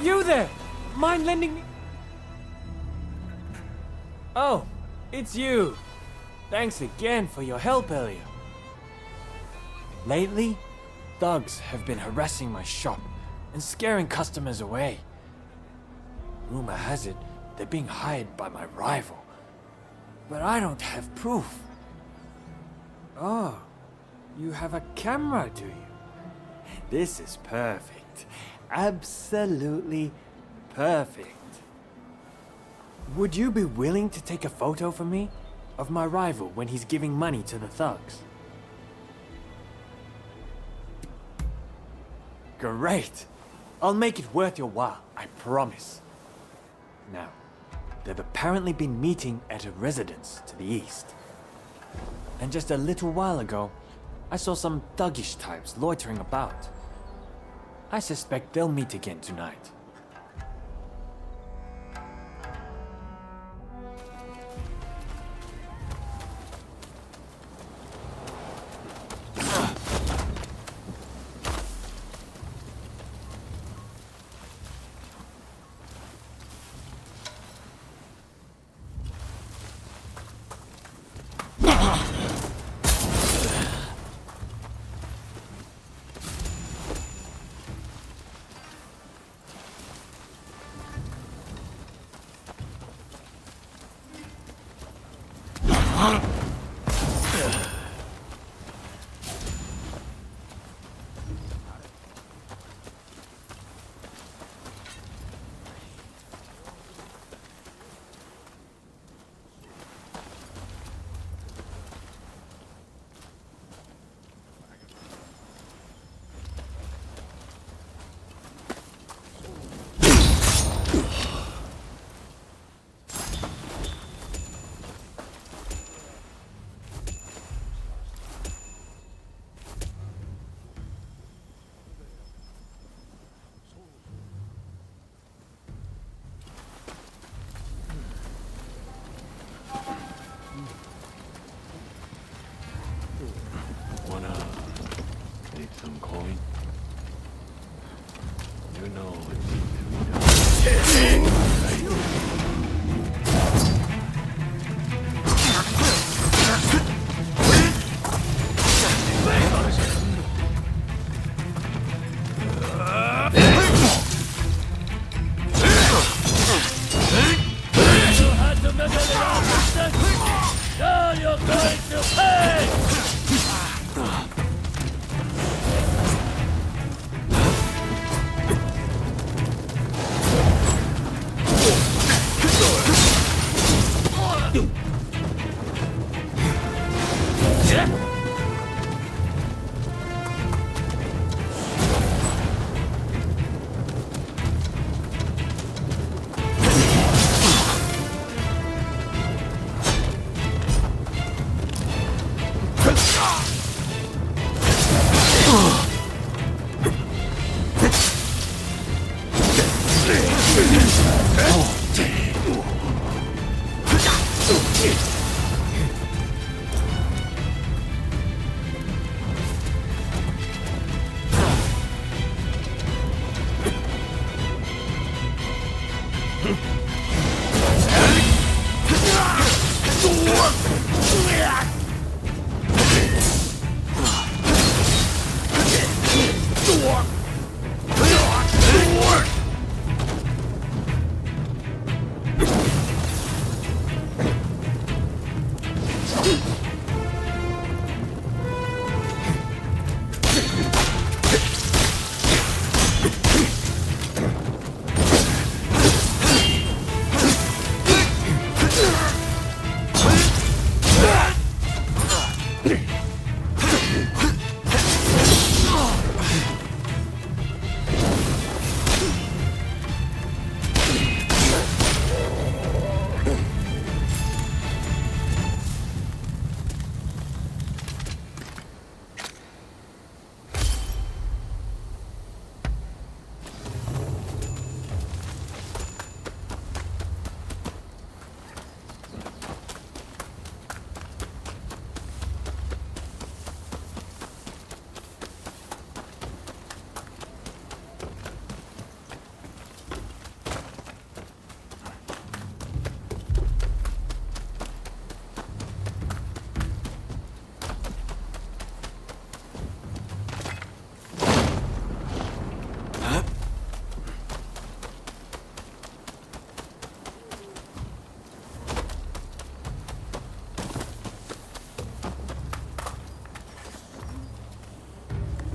You there! Mind lending me? Oh, it's you. Thanks again for your help earlier. Lately, thugs have been harassing my shop and scaring customers away. Rumor has it they're being hired by my rival, but I don't have proof. Oh, you have a camera, do you? This is perfect. Absolutely perfect. Would you be willing to take a photo for me of my rival when he's giving money to the thugs? Great! I'll make it worth your while, I promise. Now, they've apparently been meeting at a residence to the east. And just a little while ago, I saw some thuggish types loitering about. I suspect they'll meet again tonight. Some coin. You know it needs to be done. You had to make a little mistake. Now you're going to pay.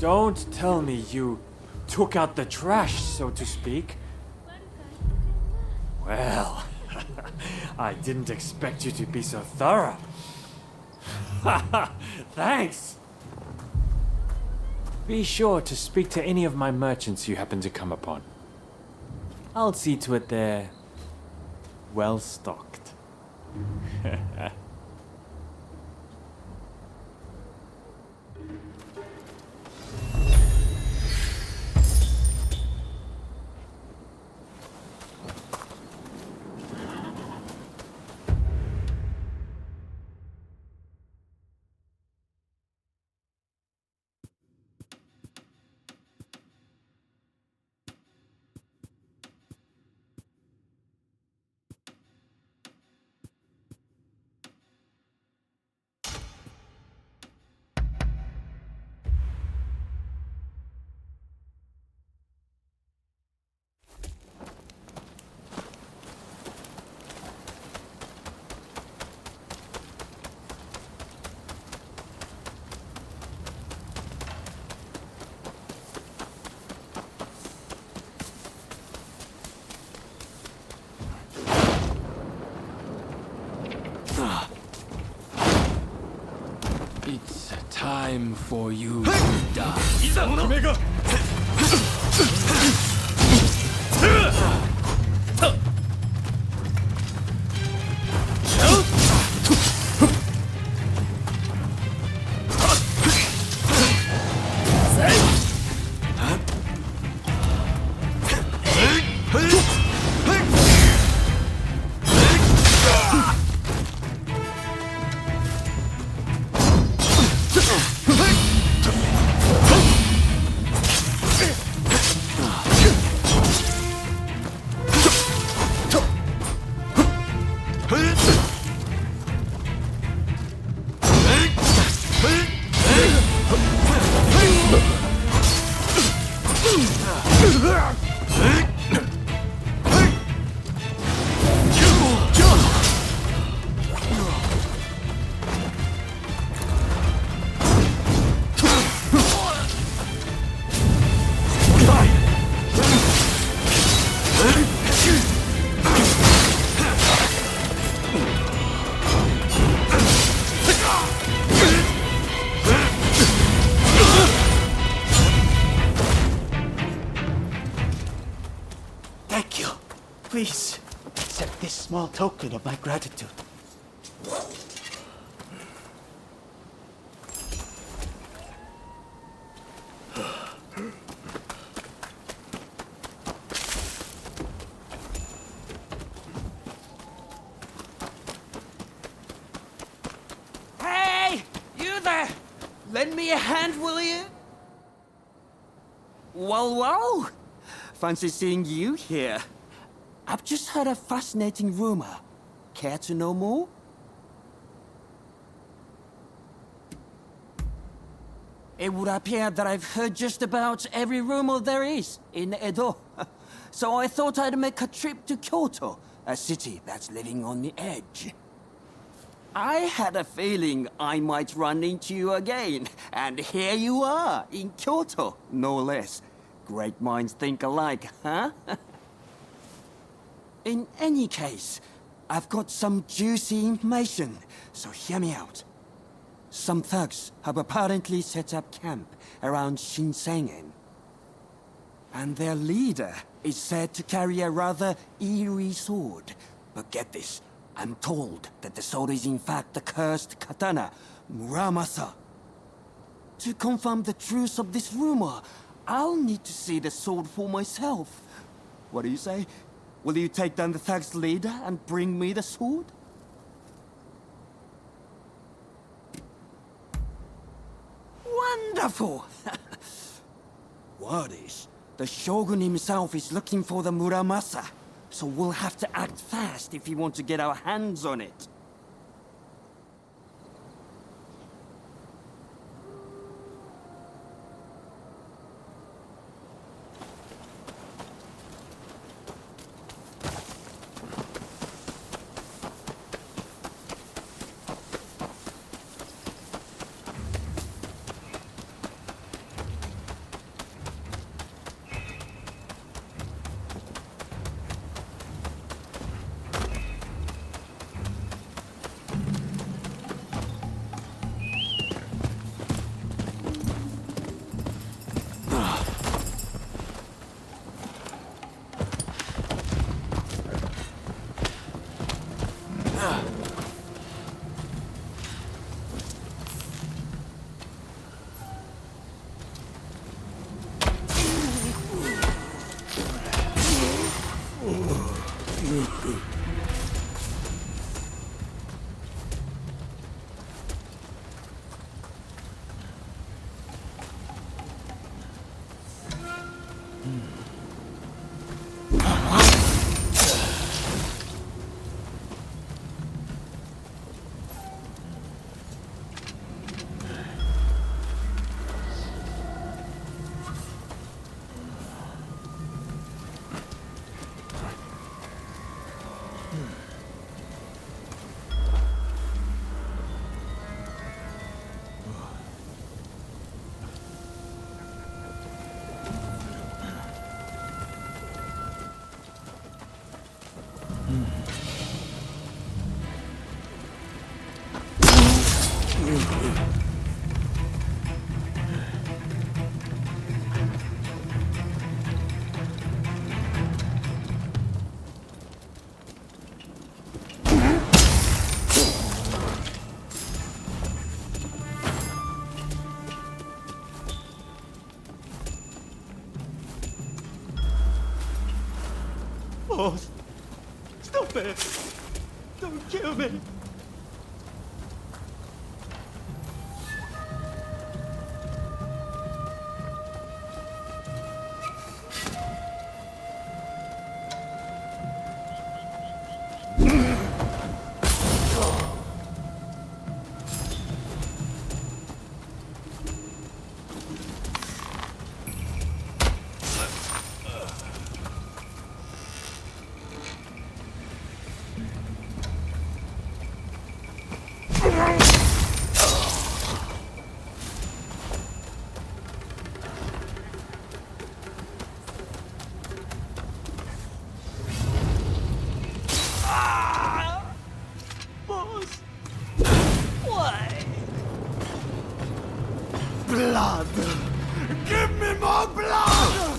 Don't tell me you took out the trash, so to speak. Well, I didn't expect you to be so thorough. Thanks! Be sure to speak to any of my merchants you happen to come upon. I'll see to it they're well stocked. It's time for you to die. Thank you. Please, accept this small token of my gratitude. Hey! You there! Lend me a hand, will you? Well. Fancy seeing you here. I've just heard a fascinating rumor. Care to know more? It would appear that I've heard just about every rumor there is in Edo. So I thought I'd make a trip to Kyoto, a city that's living on the edge. I had a feeling I might run into you again, and here you are, in Kyoto, no less. Great minds think alike, huh? In any case, I've got some juicy information, so hear me out. Some thugs have apparently set up camp around Shinsengen. And their leader is said to carry a rather eerie sword. But get this, I'm told that the sword is in fact the cursed katana, Muramasa. To confirm the truth of this rumor, I'll need to see the sword for myself. What do you say? Will you take down the thug's leader and bring me the sword? Wonderful! Word is, the Shogun himself is looking for the Muramasa, so we'll have to act fast if we want to get our hands on it. Boss, stop it! Don't kill me! Blood! Give me more blood!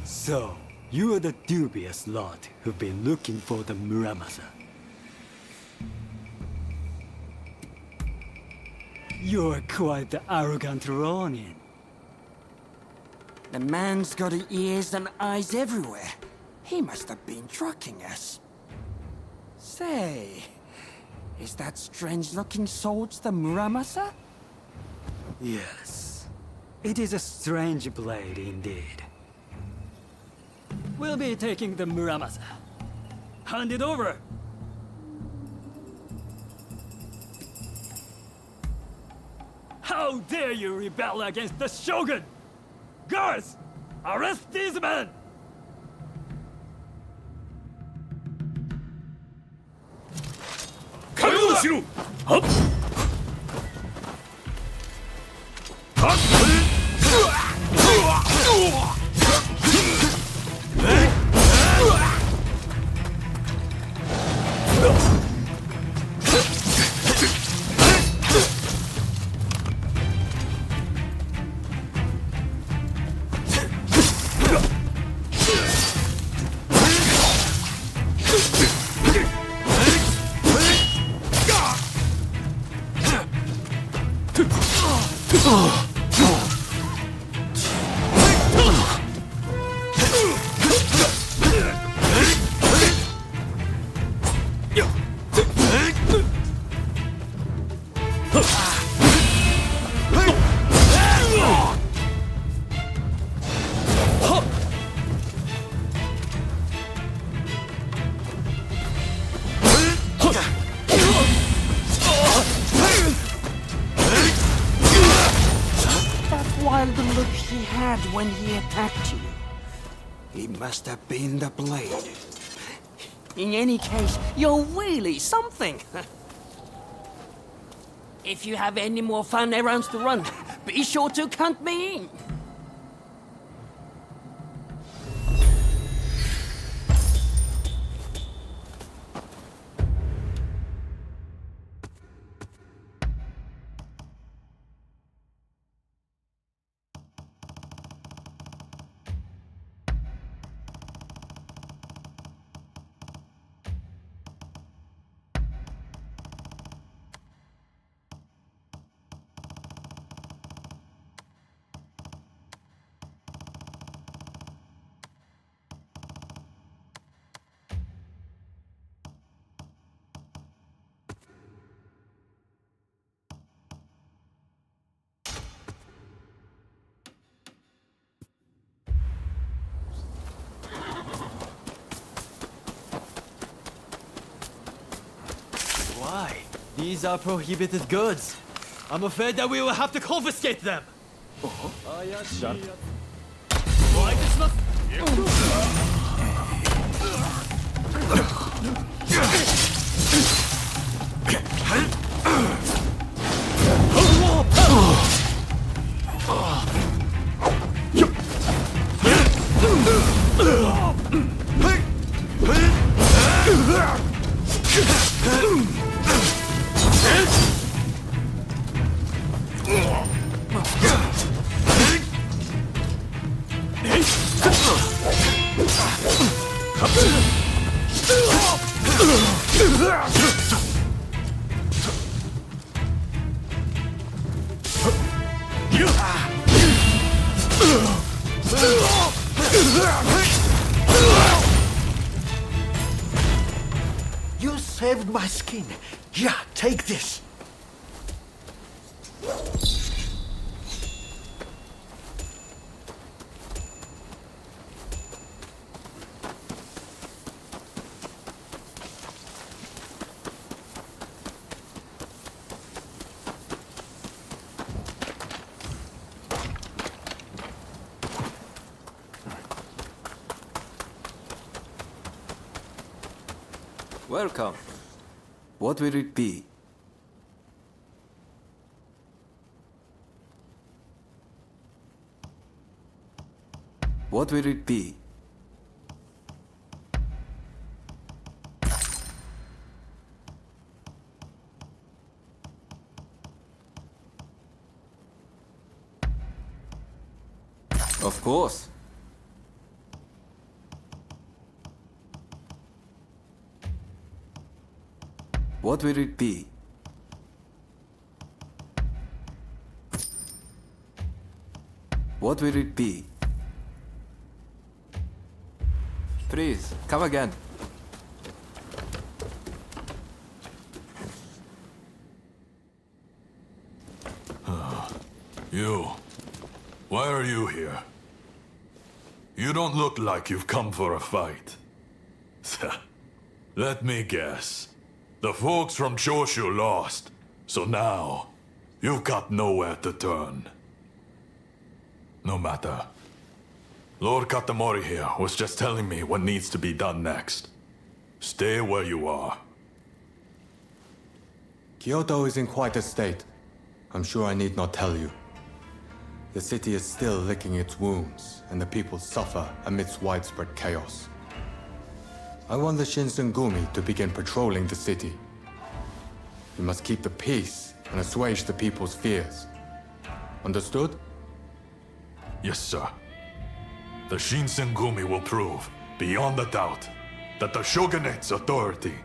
So, you are the dubious lot who've been looking for the Muramasa. You're quite the arrogant Ronin. The man's got ears and eyes everywhere. He must have been tracking us. Say, is that strange-looking sword the Muramasa? Yes. It is a strange blade indeed. We'll be taking the Muramasa. Hand it over! How dare you rebel against the Shogun! Guards! Arrest these men! wild look he had when he attacked you. He must have been the blade. In any case, you're really something. If you have any more fun errands to run, be sure to count me in. Why? These are prohibited goods. I'm afraid that we will have to confiscate them. Shut. You saved my skin. Yeah, take this. Welcome. What will it be? What will it be? Of course. What will it be? What will it be? Please, come again. You. Why are you here? You don't look like you've come for a fight. Let me guess. The folks from Choshu lost, so now you've got nowhere to turn. No matter. Lord Katamori here was just telling me what needs to be done next. Stay where you are. Kyoto is in quite a state. I'm sure I need not tell you. The city is still licking its wounds, and the people suffer amidst widespread chaos. I want the Shinsengumi to begin patrolling the city. We must keep the peace and assuage the people's fears. Understood? Yes, sir. The Shinsengumi will prove, beyond a doubt, that the Shogunate's authority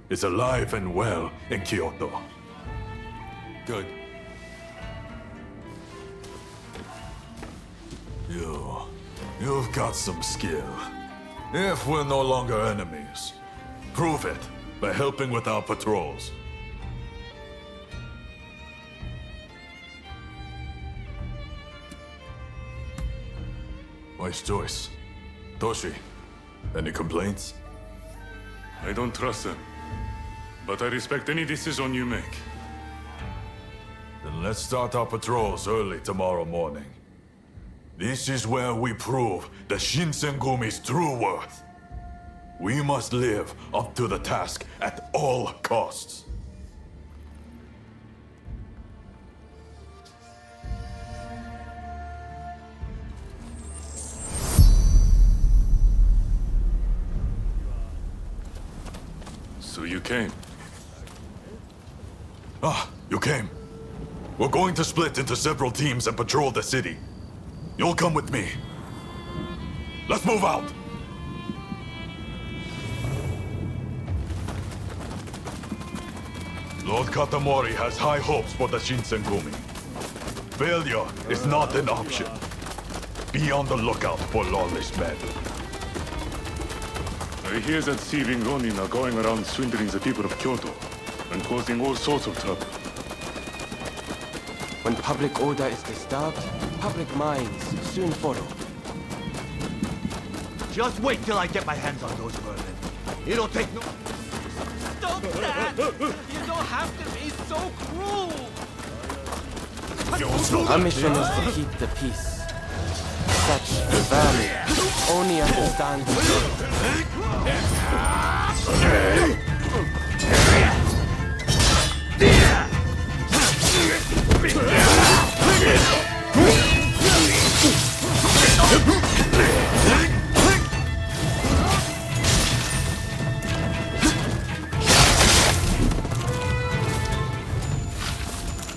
is alive and well in Kyoto. Good. You've got some skill. If we're no longer enemies, prove it by helping with our patrols. Wise choice. Toshi, any complaints? I don't trust them, but I respect any decision you make. Then let's start our patrols early tomorrow morning. This is where we prove the Shinsengumi's true worth. We must live up to the task at all costs. So you came. Ah, you came. We're going to split into several teams and patrol the city. You'll come with me. Let's move out! Lord Katamori has high hopes for the Shinsengumi. Failure is not an option. Be on the lookout for lawless men. I hear that thieving Ronin are going around swindling the people of Kyoto and causing all sorts of trouble. When public order is disturbed, public minds soon follow. Just wait till I get my hands on those vermin. It'll take no... Stop that! You don't have to be so cruel! Our mission is to keep the peace. Such vermin only understand the truth.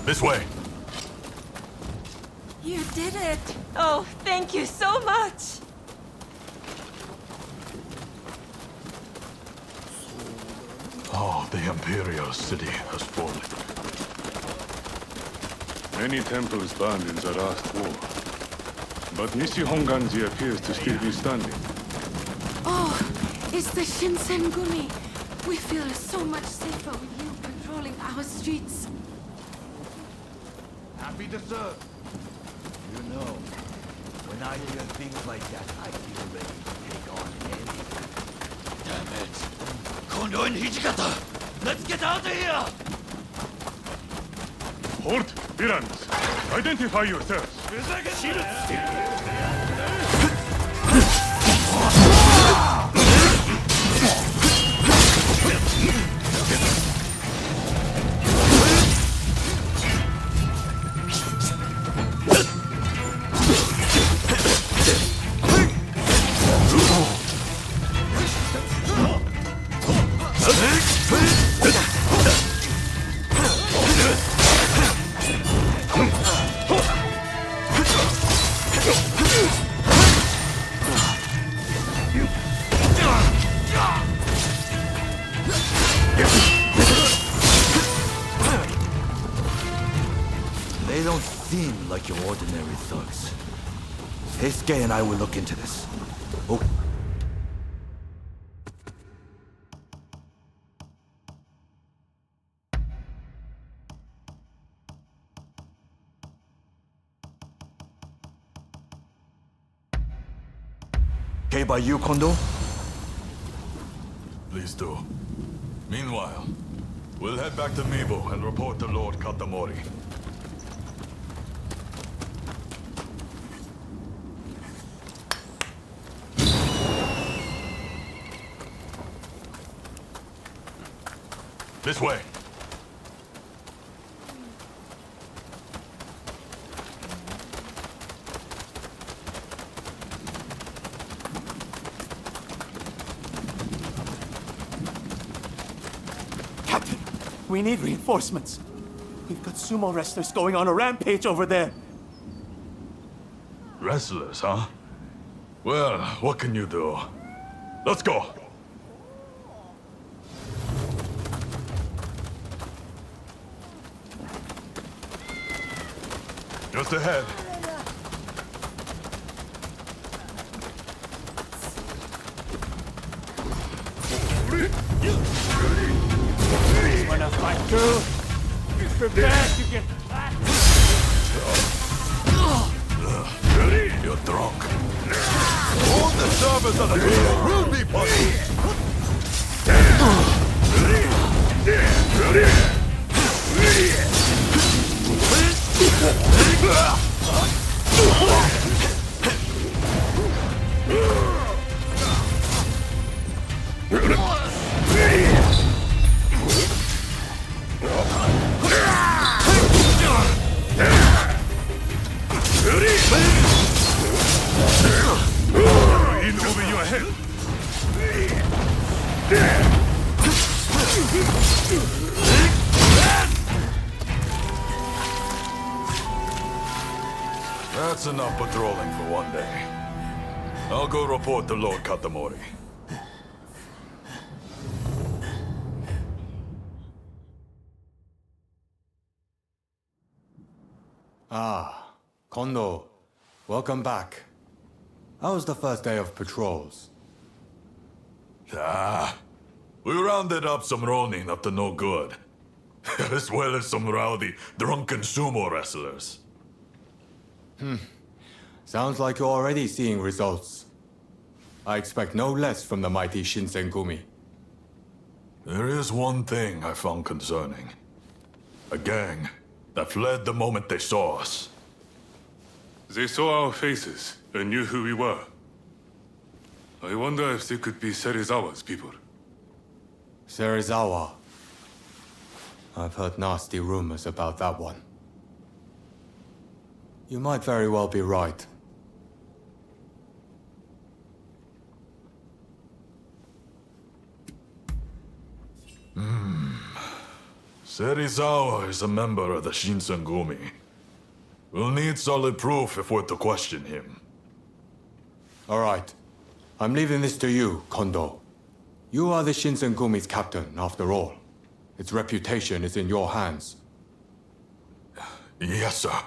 This way. You did it! Oh, thank you so much! Oh, the Imperial city has fallen. Many temples burned in the last war. But Nishi Honganji appears to still be standing. Oh, it's the Shinsengumi. We feel so much safer with you patrolling our streets. Happy to serve. You know, when I hear things like that, I feel ready to take on anything. Damn it. Kondo and Hijikata! Let's get out of here! Halt! Villains! Identify yourselves! They don't seem like your ordinary thugs. Heisuke and I will look into this. Oh. Okay by you, Kondo? Please do. Meanwhile, we'll head back to Mibo and report to Lord Katamori. This way. Captain, we need reinforcements. We've got sumo wrestlers going on a rampage over there. Wrestlers, huh? Well, what can you do? Let's go. Just ahead. Wanna fight through? Prepare to get You're drunk. Hold the service of the field will be punished. In over your head. That's enough patrolling for one day. I'll go report to Lord Katamori. Ah, Kondo. Welcome back. How was the first day of patrols? We rounded up some Ronin up to no good. As well as some rowdy, drunken sumo wrestlers. Sounds like you're already seeing results. I expect no less from the mighty Shinsengumi. There is one thing I found concerning. A gang that fled the moment they saw us. They saw our faces and knew who we were. I wonder if they could be Serizawa's people. Serizawa. I've heard nasty rumors about that one. You might very well be right. Serizawa is a member of the Shinsengumi. We'll need solid proof if we're to question him. All right. I'm leaving this to you, Kondo. You are the Shinsengumi's captain, after all. Its reputation is in your hands. Yes, sir.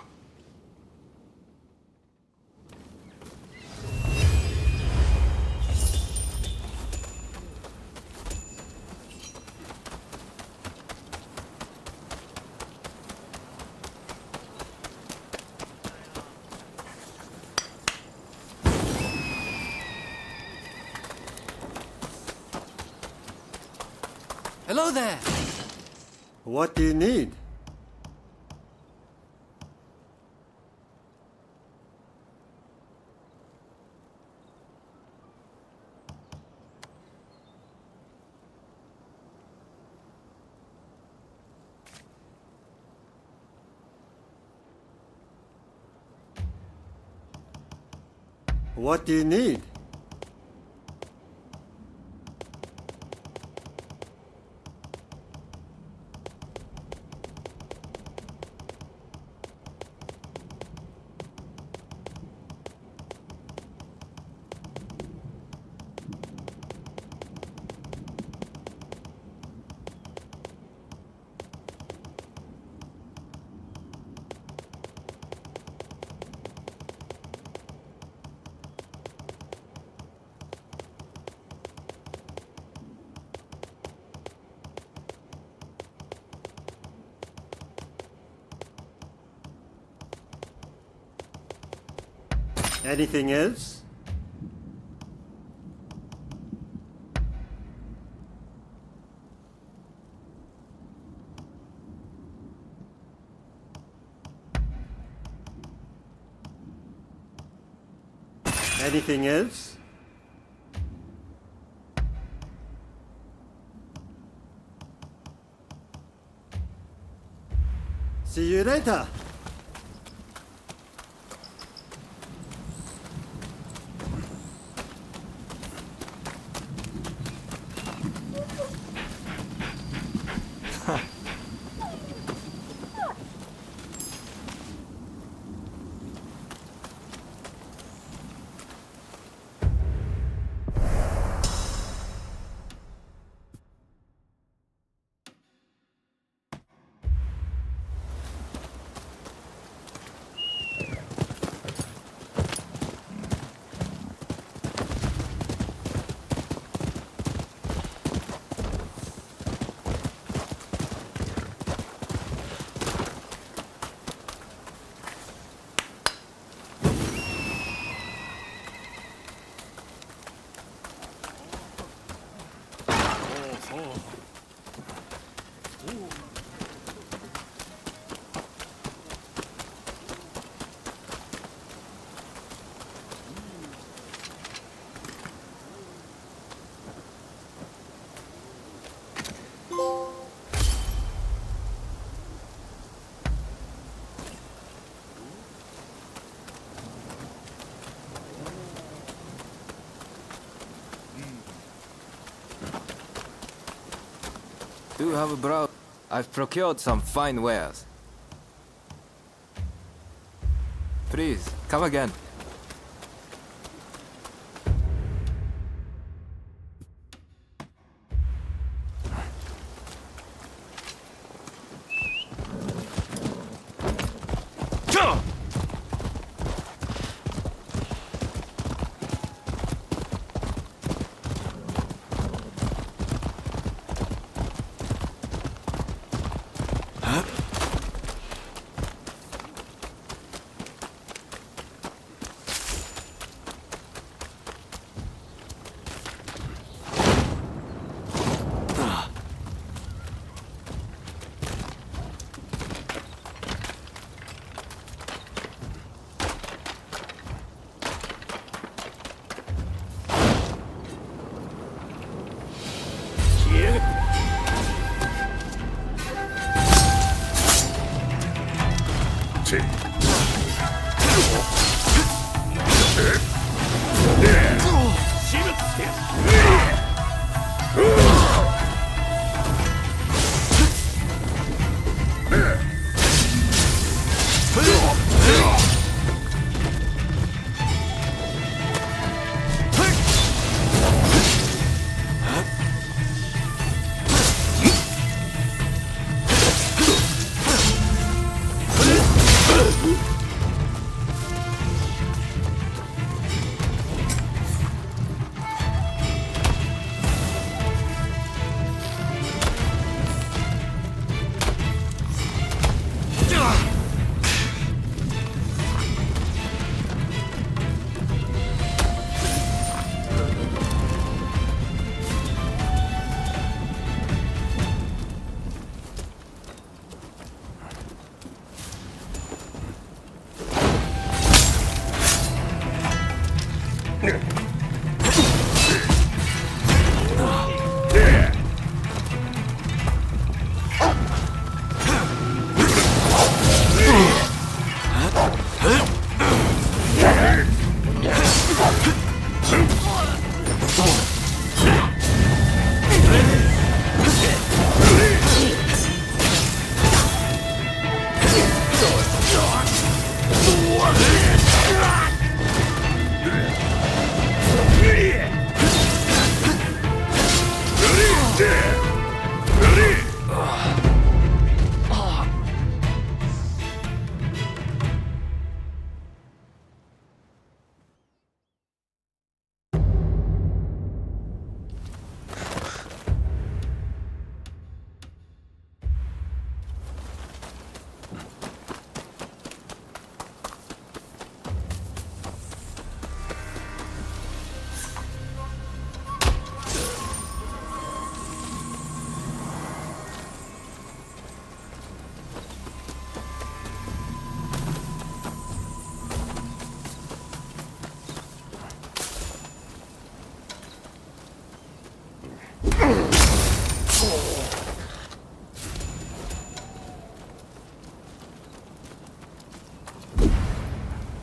Hello there! What do you need? What do you need? Anything else? Anything else? See you later. Do have a brow. I've procured some fine wares. Please, come again.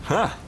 Huh.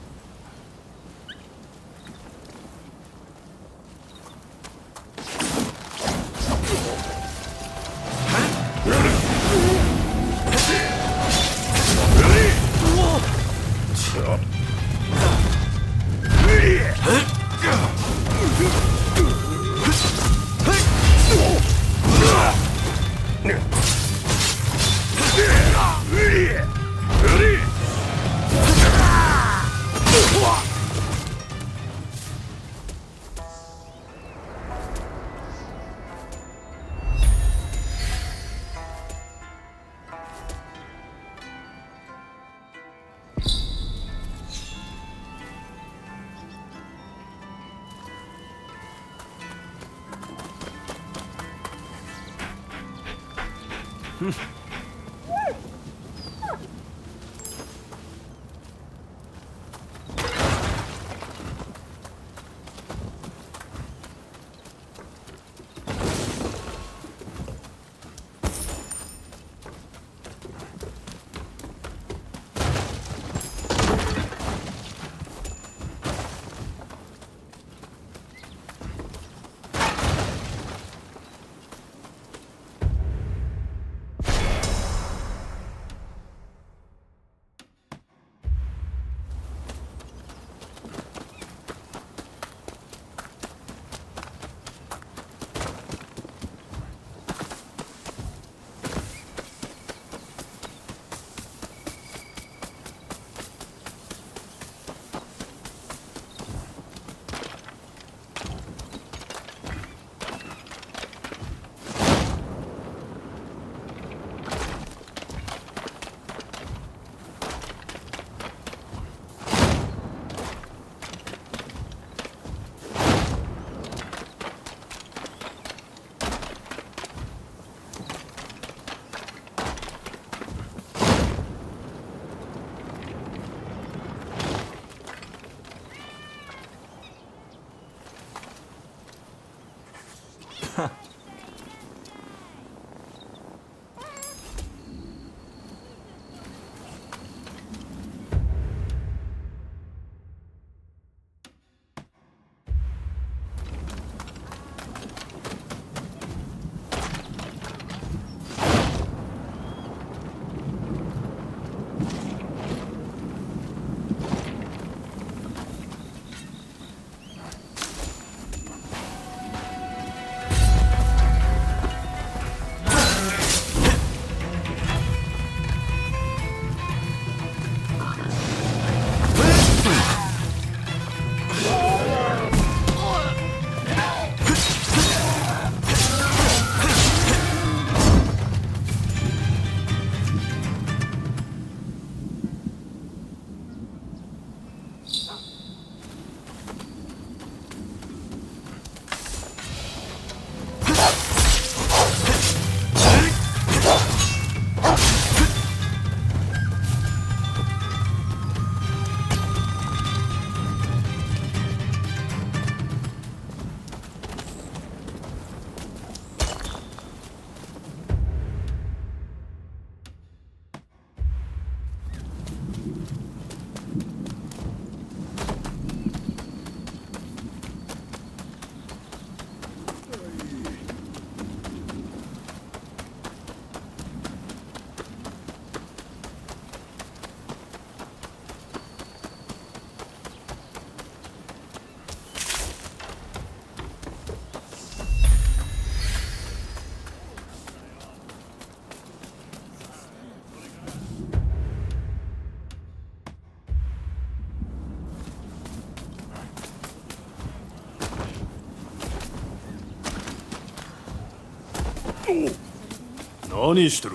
何してる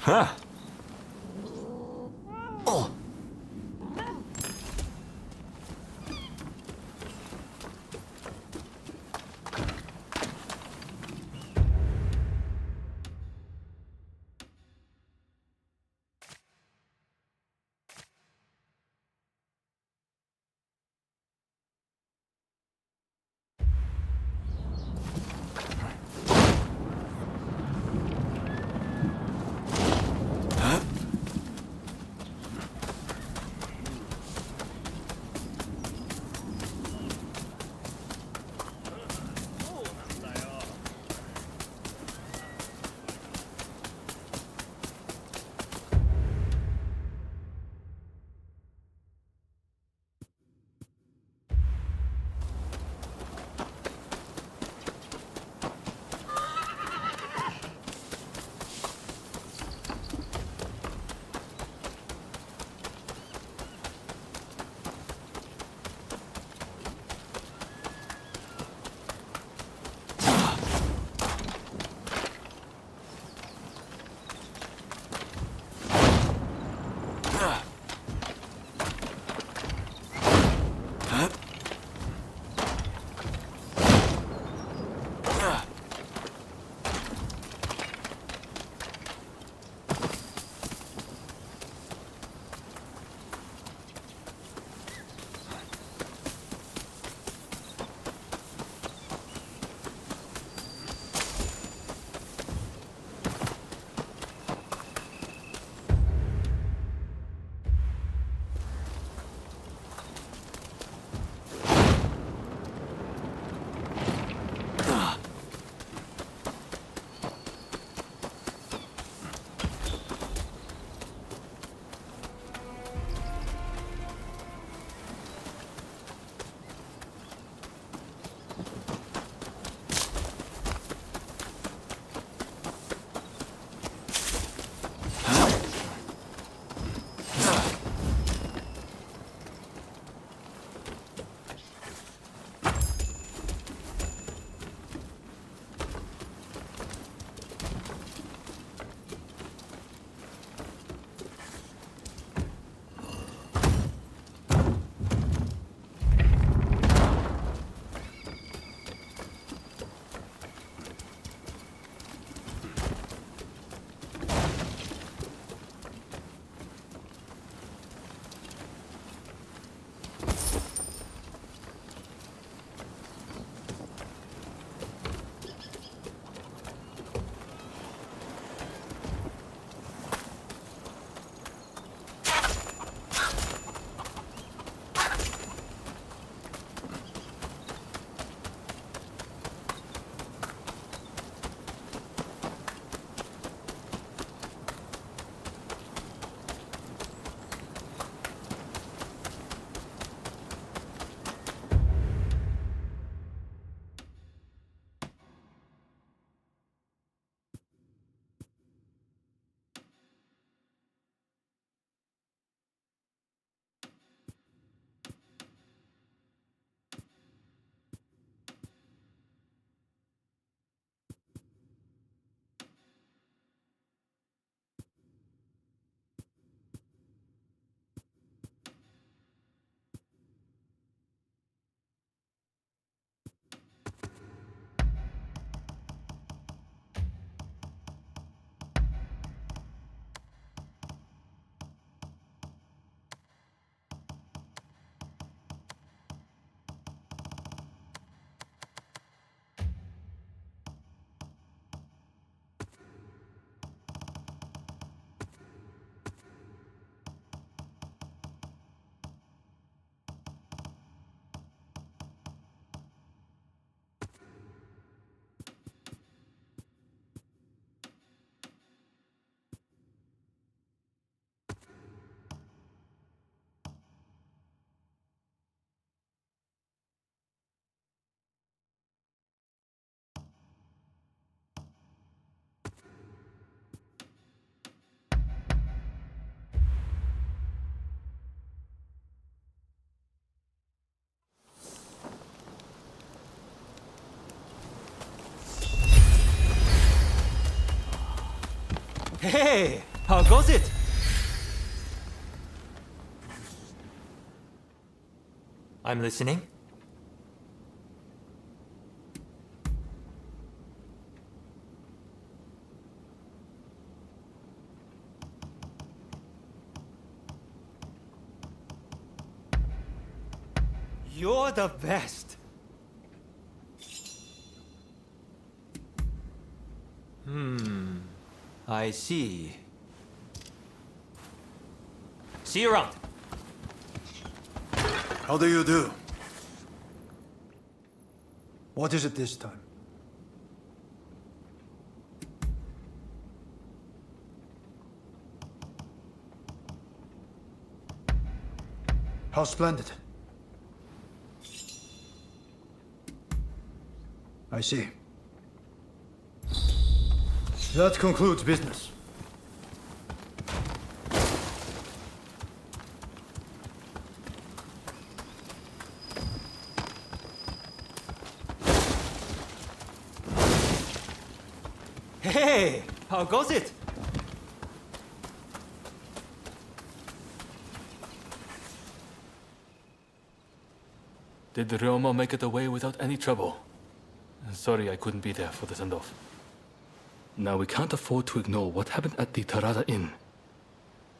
？Huh. Hey, how goes it? I'm listening. You're the best. I see. See you around. How do you do? What is it this time? How splendid. I see. That concludes business. Hey, how goes it? Did Ryoma make it away without any trouble? Sorry I couldn't be there for the send-off. Now we can't afford to ignore what happened at the Tarada Inn.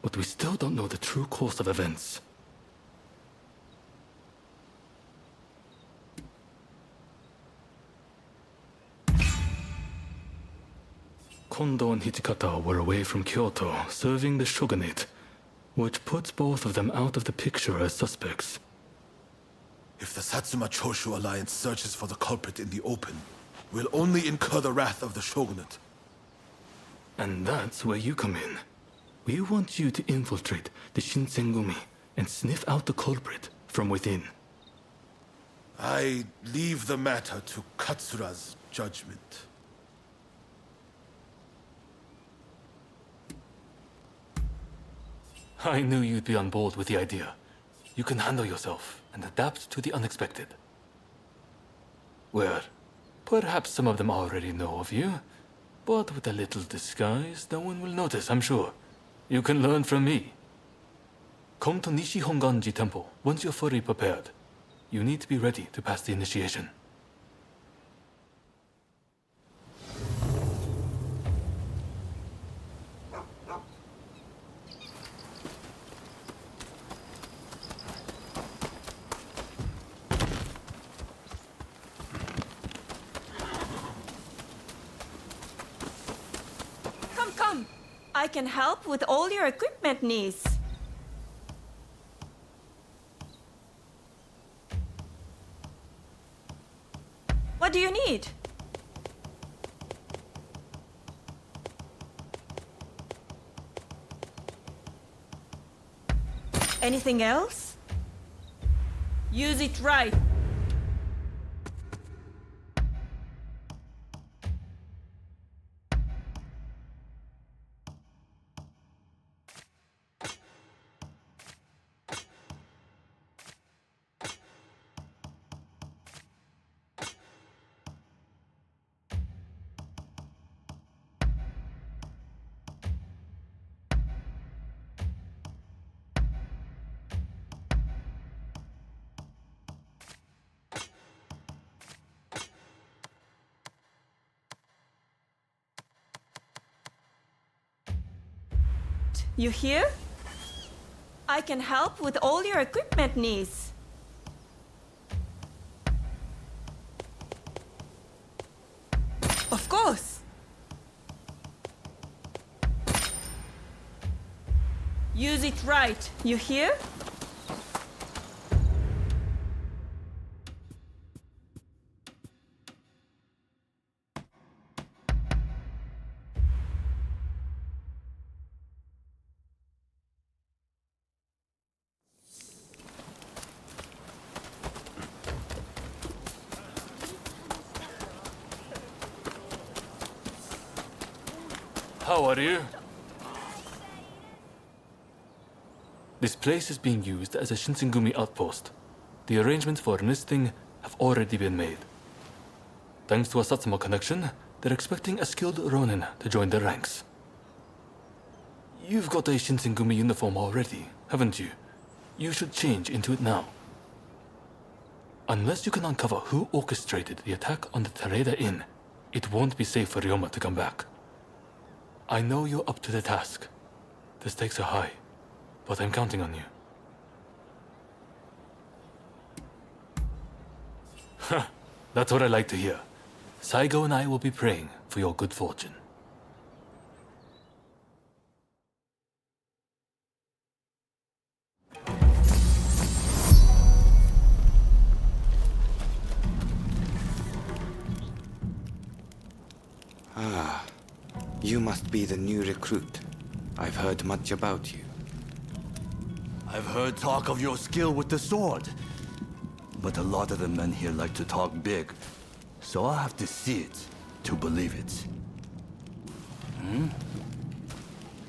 But we still don't know the true course of events. Kondo and Hijikata were away from Kyoto, serving the shogunate, which puts both of them out of the picture as suspects. If the Satsuma Choshu alliance searches for the culprit in the open, we'll only incur the wrath of the shogunate. And that's where you come in. We want you to infiltrate the Shinsengumi and sniff out the culprit from within. I leave the matter to Katsura's judgment. I knew you'd be on board with the idea. You can handle yourself and adapt to the unexpected. Well, perhaps some of them already know of you, but with a little disguise, no one will notice, I'm sure. You can learn from me. Come to Nishi Honganji Temple once you're fully prepared. You need to be ready to pass the initiation. I can help with all your equipment needs. What do you need? Anything else? Use it right. You hear? I can help with all your equipment needs. Of course. Use it right. You hear? How are you? This place is being used as a Shinsengumi outpost. The arrangements for enlisting have already been made. Thanks to a Satsuma connection, they're expecting a skilled Ronin to join their ranks. You've got a Shinsengumi uniform already, haven't you? You should change into it now. Unless you can uncover who orchestrated the attack on the Tereda Inn, it won't be safe for Ryoma to come back. I know you're up to the task. The stakes are high, but I'm counting on you. That's what I like to hear. Saigo and I will be praying for your good fortune. Ah, you must be the new recruit. I've heard much about you. I've heard talk of your skill with the sword. But a lot of the men here like to talk big. So I'll have to see it to believe it.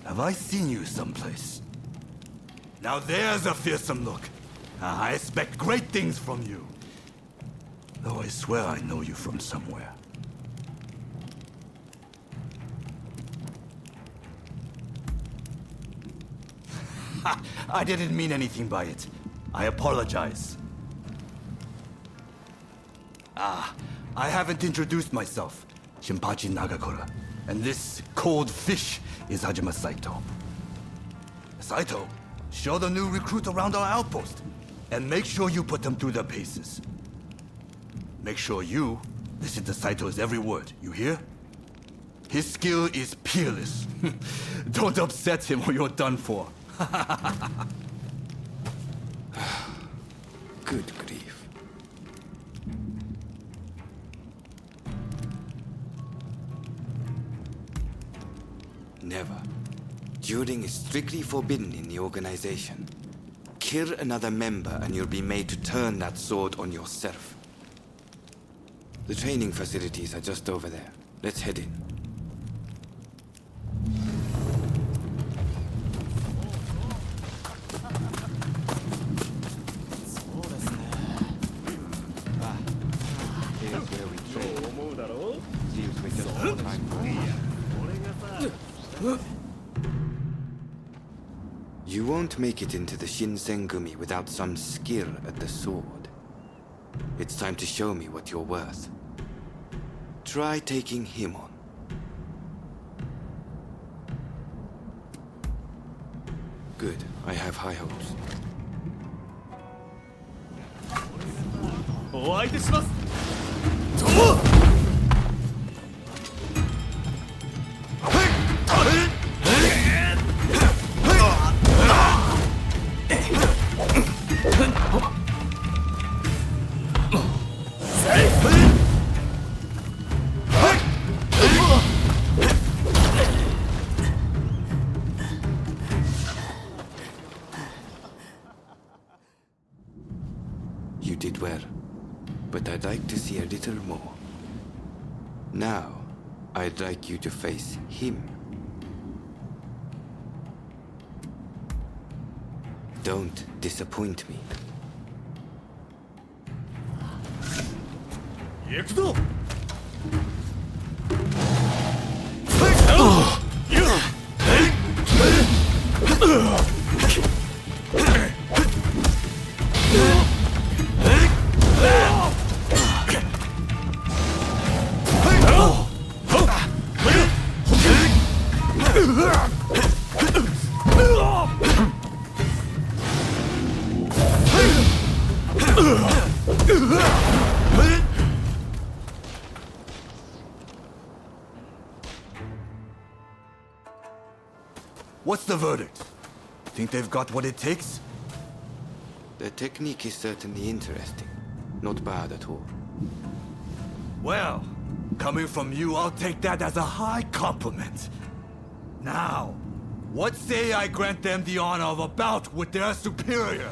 Have I seen you someplace? Now there's a fearsome look. I expect great things from you. Though I swear I know you from somewhere. I didn't mean anything by it. I apologize. I haven't introduced myself. Shinpachi Nagakura. And this cold fish is Hajime Saito. Saito, show the new recruit around our outpost. And make sure you put them through their paces. Make sure you listen to Saito's every word, you hear? His skill is peerless. Don't upset him or you're done for. Good grief. Never. Dueling is strictly forbidden in the organization. Kill another member and you'll be made to turn that sword on yourself. The training facilities are just over there. Let's head in. You won't make it into the Shinsengumi without some skill at the sword. It's time to show me what you're worth. Try taking him on. Good, I have high hopes. お相手します。 You did well, but I'd like to see a little more. Now, I'd like you to face him. Don't disappoint me. 行くぞ。 What's the verdict? Think they've got what it takes? The technique is certainly interesting. Not bad at all. Well, coming from you, I'll take that as a high compliment. Now, what say I grant them the honor of a bout with their superior?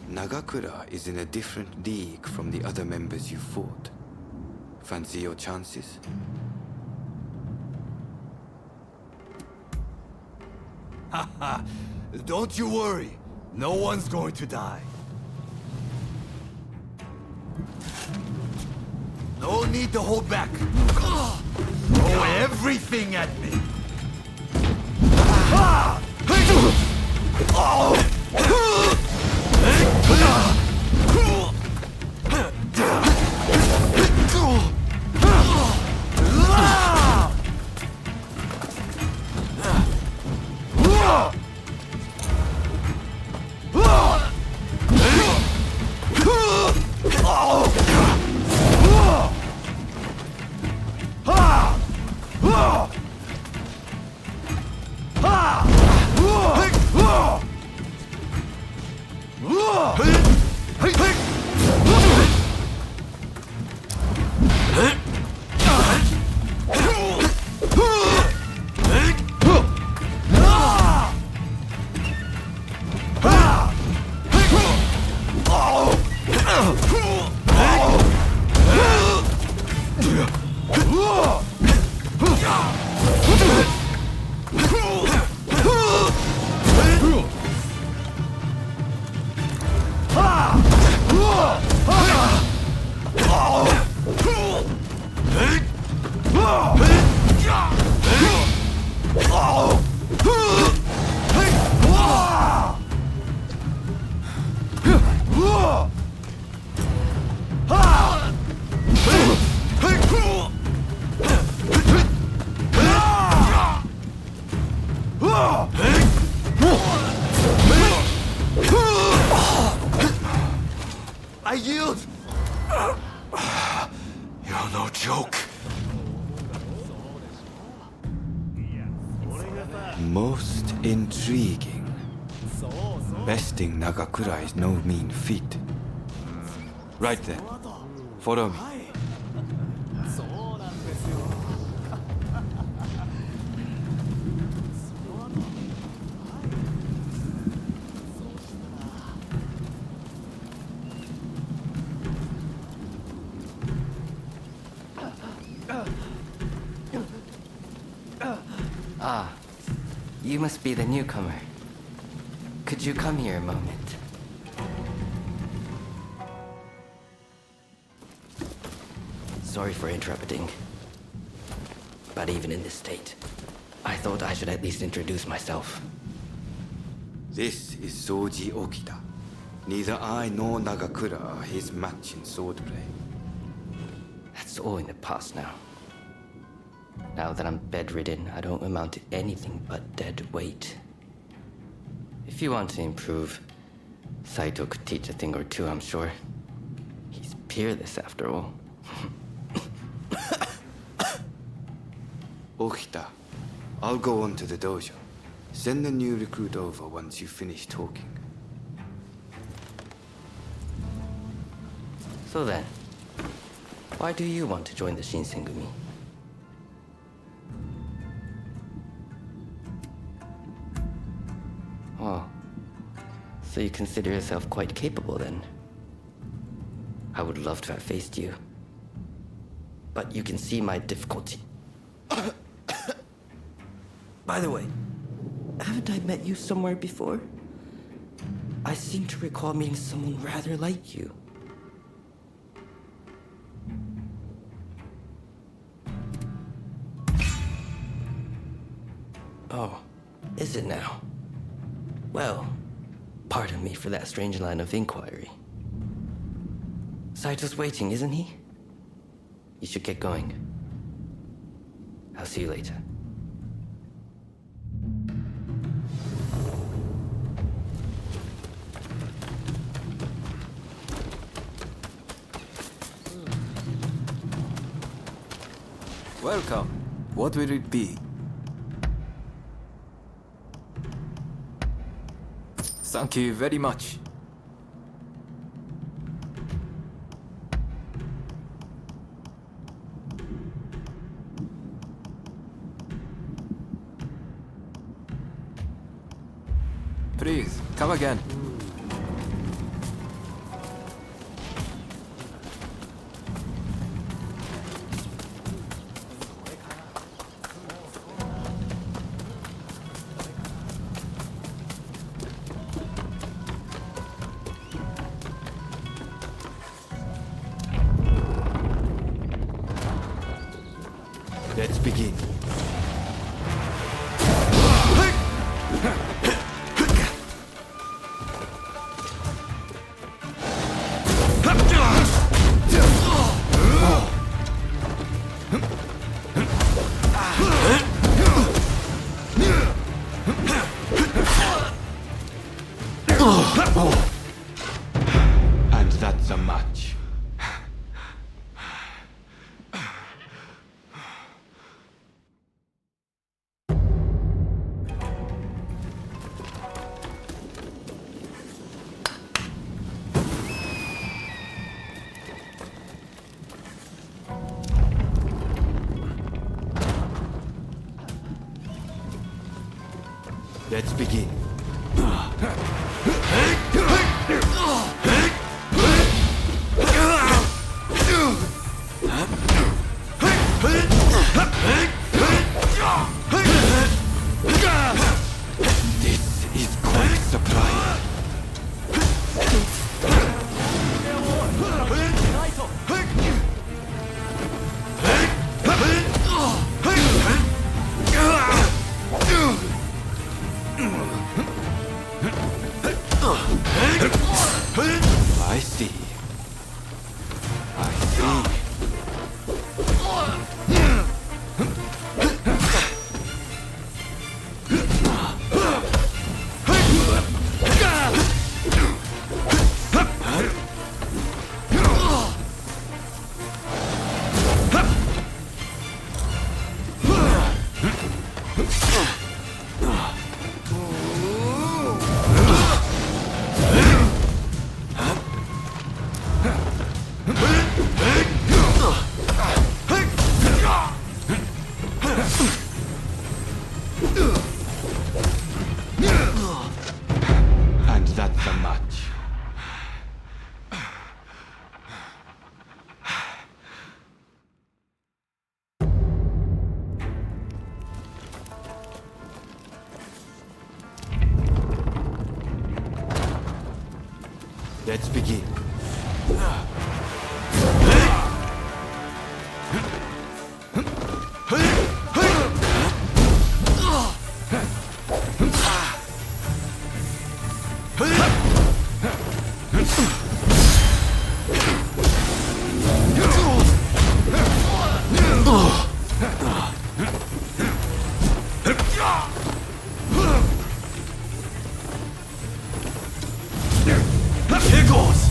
Nagakura is in a different league from the other members you fought. Fancy your chances? Haha, don't you worry. No one's going to die. No need to hold back. Throw everything at me. I yield! You're no joke. Most intriguing. Besting Nagakura is no mean feat. Right then, follow me. Ah, you must be the newcomer. Could you come here a moment? Sorry for interrupting. But even in this state, I thought I should at least introduce myself. This is Soji Okita. Neither I nor Nagakura are his match in swordplay. That's all in the past now. Now that I'm bedridden, I don't amount to anything but dead weight. If you want to improve, Saito could teach a thing or two, I'm sure. He's peerless after all. Okita, I'll go on to the dojo. Send the new recruit over once you finish talking. So then, why do you want to join the Shinsengumi? Oh, so you consider yourself quite capable then? I would love to have faced you. But you can see my difficulty. By the way, haven't I met you somewhere before? I seem to recall meeting someone rather like you. Oh, is it now? Well, pardon me for that strange line of inquiry. Saito's waiting, isn't he? You should get going. I'll see you later. Welcome. What will it be? Thank you very much. Please, come again. Let's begin. Let's begin. This is quite surprising. I see. I see. And that's a match. Let's begin. Here goes!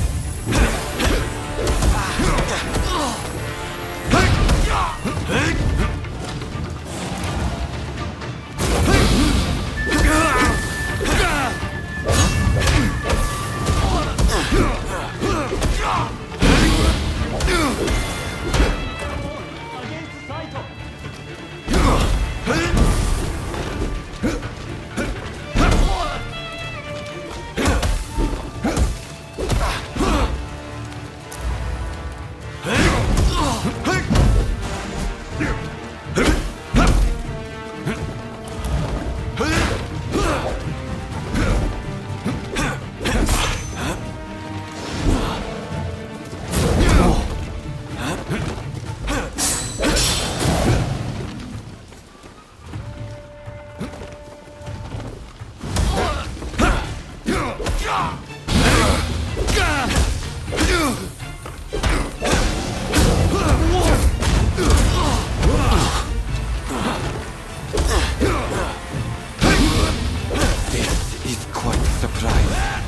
This is quite surprising.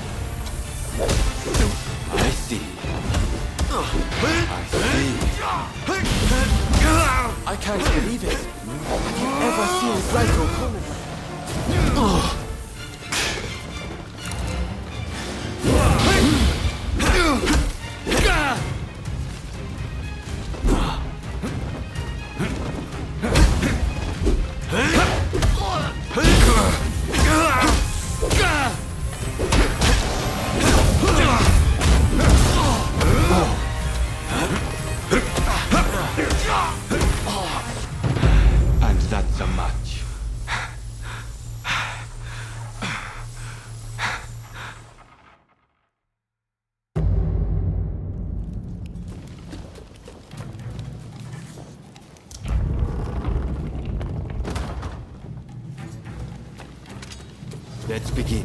I see. I see. I can't believe it. Have you ever seen Psycho coming? And that's a match. Let's begin.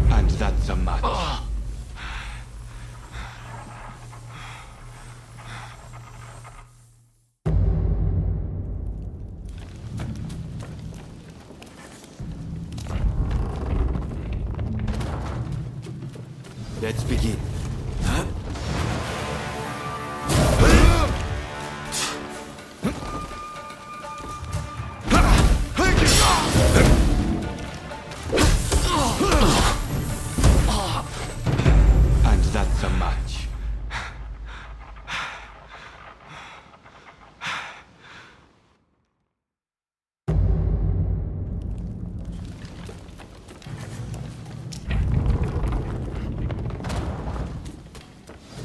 And that's a match. Let's begin. And that's a match.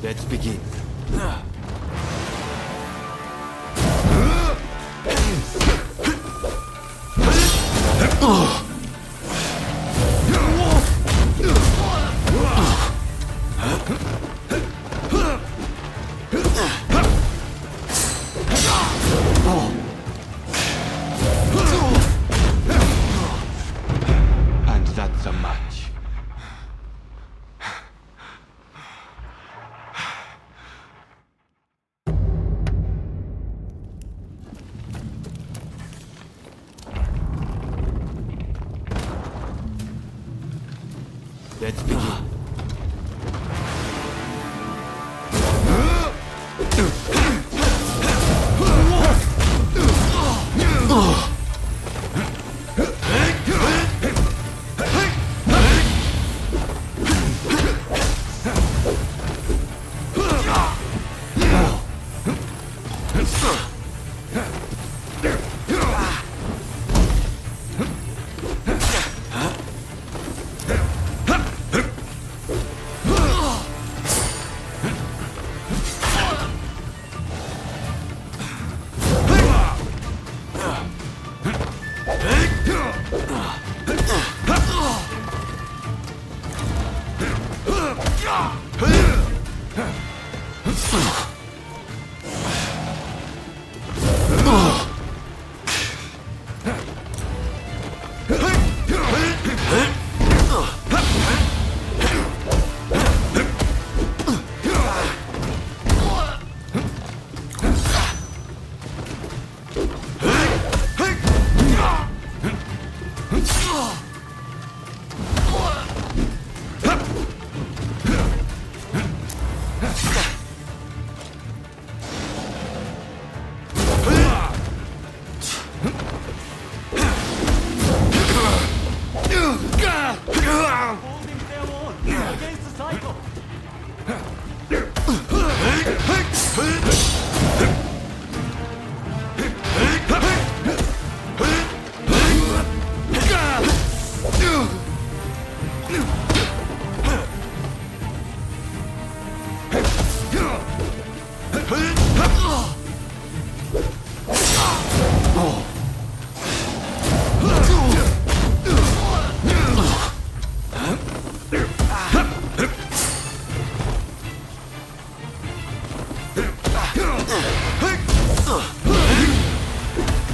Let's begin. And that's a match. Let's begin.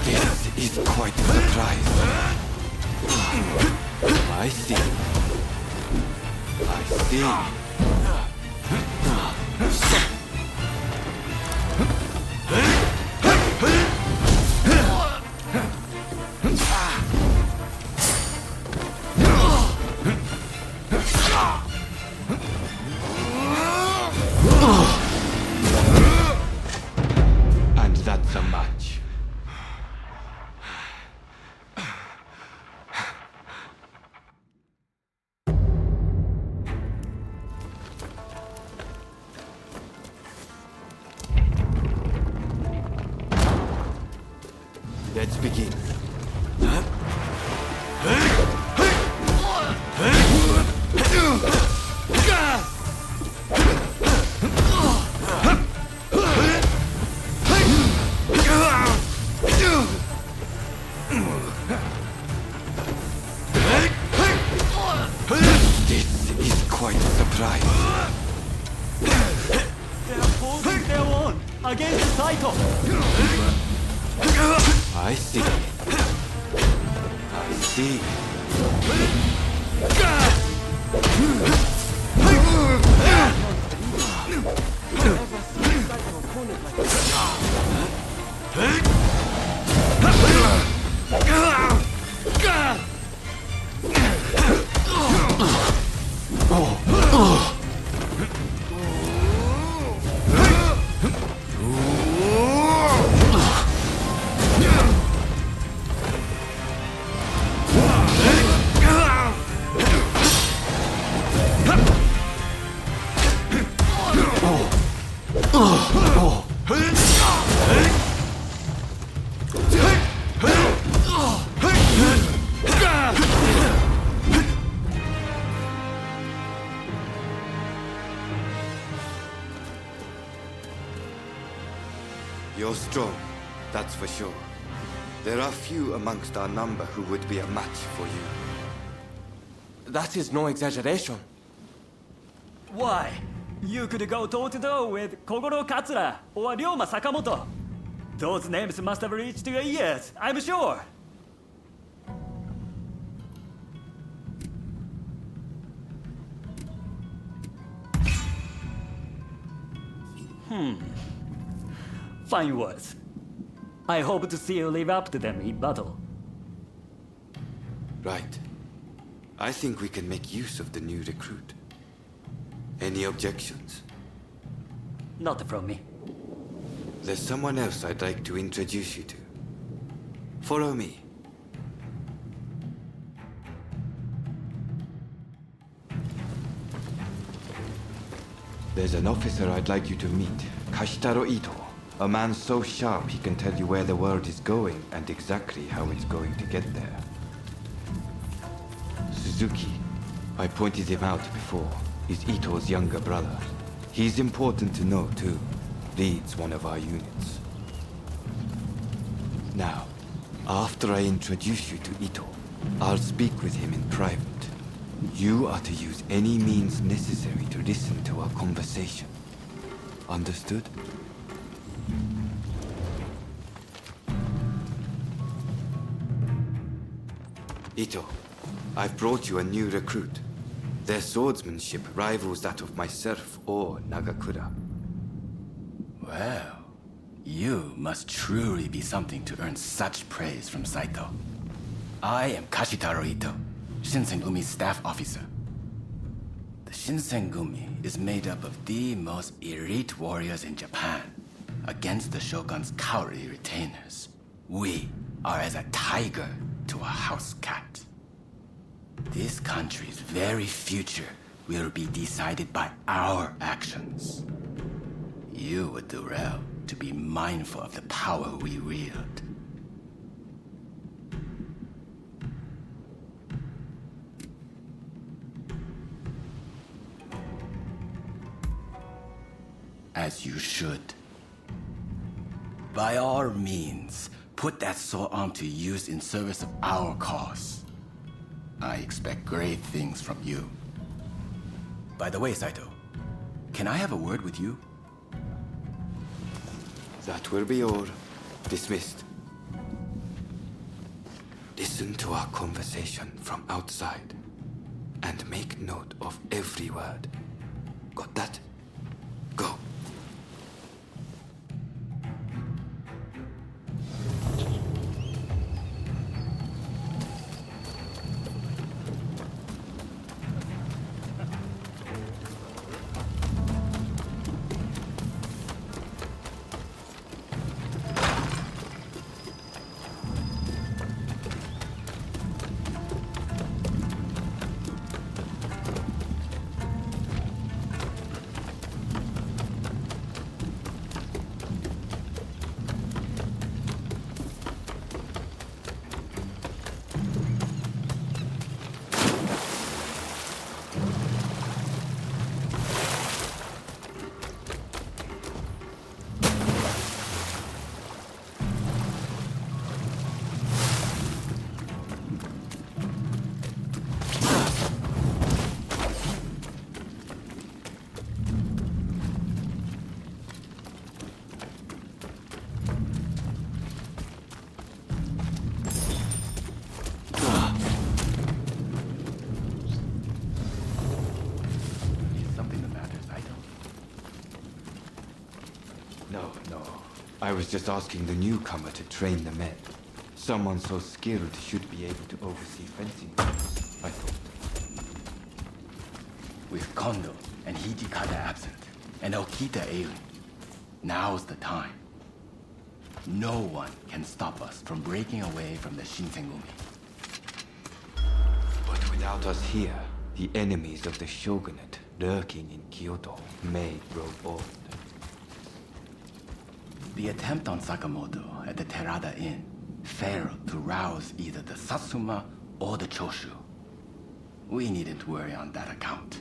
This is quite a surprise. I see. I see. And that's a match. Let's begin. This is quite a surprise. They're holding their own against the cycle. I see. I see. You're strong, that's for sure. There are few amongst our number who would be a match for you. That is no exaggeration. Why? You could go toe-to-toe with Kogoro Katsura or Ryoma Sakamoto. Those names must have reached your ears, I'm sure. Fine words. I hope to see you live up to them in battle. Right. I think we can make use of the new recruit. Any objections? Not from me. There's someone else I'd like to introduce you to. Follow me. There's an officer I'd like you to meet, Kashitaro Ito. A man so sharp he can tell you where the world is going and exactly how it's going to get there. Suzuki, I pointed him out before, is Ito's younger brother. He's important to know too. Leads one of our units. Now, after I introduce you to Ito, I'll speak with him in private. You are to use any means necessary to listen to our conversation. Understood? Ito, I've brought you a new recruit. Their swordsmanship rivals that of myself or Nagakura. Well, you must truly be something to earn such praise from Saito. I am Kashitaro Ito, Shinsengumi staff officer. The Shinsengumi is made up of the most elite warriors in Japan against the Shogun's cowardly retainers. We are as a tiger to a house cat. This country's very future will be decided by our actions. You would do well to be mindful of the power we wield. As you should. By all means, put that sword arm to use in service of our cause. I expect great things from you. By the way, Saito, can I have a word with you? That will be all. Dismissed. Listen to our conversation from outside and make note of every word. Got that? Go. I was just asking the newcomer to train the men. Someone so skilled should be able to oversee fencing moves, I thought. With Kondo and Hijikata absent, and Okita ailing, now's the time. No one can stop us from breaking away from the Shinsengumi. But without us here, the enemies of the Shogunate lurking in Kyoto may grow old. The attempt on Sakamoto at the Terada Inn failed to rouse either the Satsuma or the Choshu. We needn't worry on that account.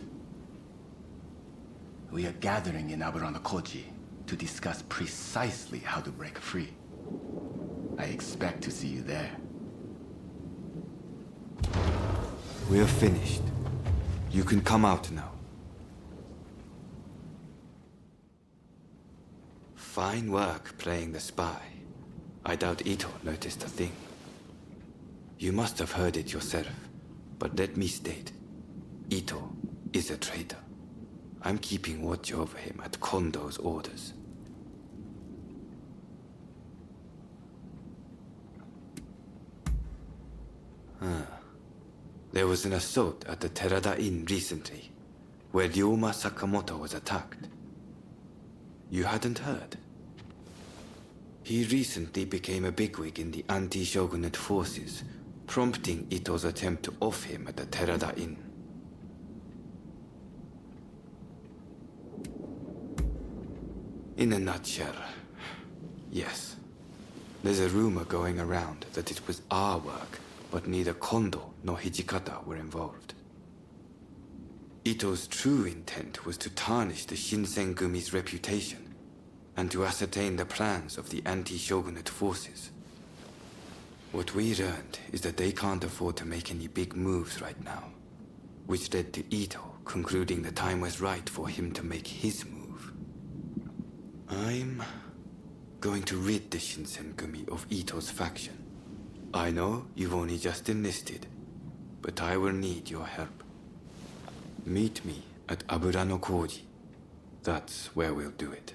We are gathering in Aburanokochi to discuss precisely how to break free. I expect to see you there. We're finished. You can come out now. Fine work playing the spy. I doubt Ito noticed a thing. You must have heard it yourself, but let me state, Ito is a traitor. I'm keeping watch over him at Kondo's orders. There was an assault at the Terada Inn recently, where Ryoma Sakamoto was attacked. You hadn't heard? He recently became a bigwig in the anti-shogunate forces, prompting Ito's attempt to off him at the Terada Inn. In a nutshell, yes. There's a rumor going around that it was our work, but neither Kondo nor Hijikata were involved. Ito's true intent was to tarnish the Shinsengumi's reputation, and to ascertain the plans of the anti-shogunate forces. What we learned is that they can't afford to make any big moves right now, which led to Ito concluding the time was right for him to make his move. I'm going to rid the Shinsengumi of Ito's faction. I know you've only just enlisted, but I will need your help. Meet me at Aburano Koji. That's where we'll do it.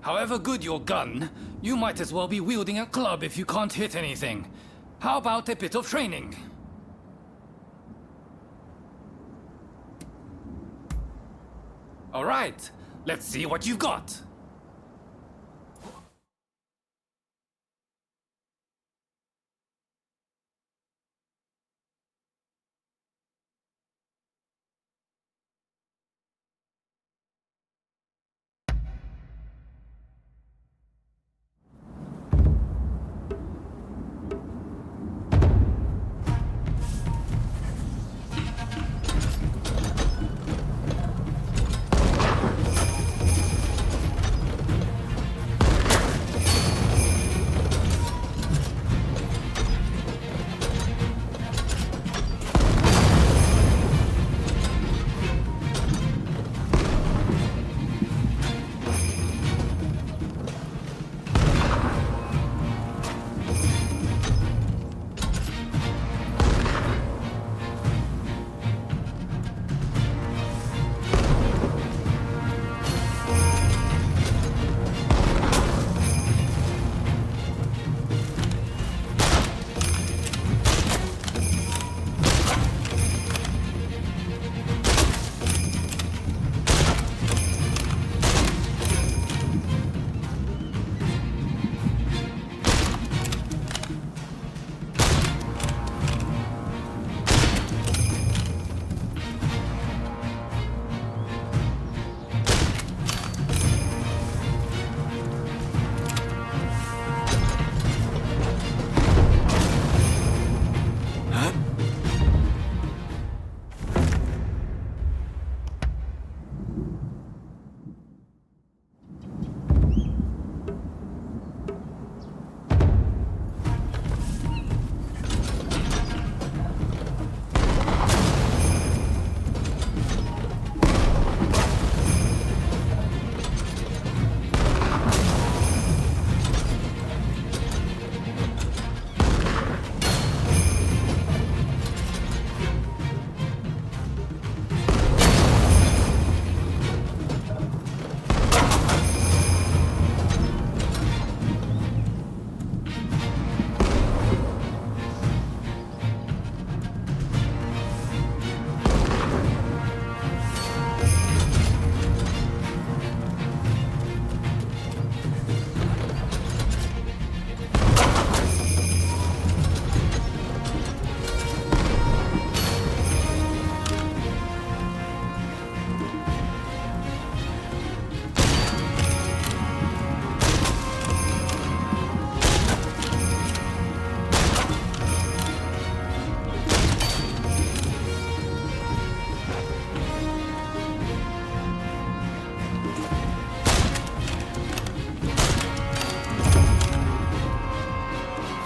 However good your gun, you might as well be wielding a club if you can't hit anything. How about a bit of training? All right, let's see what you've got.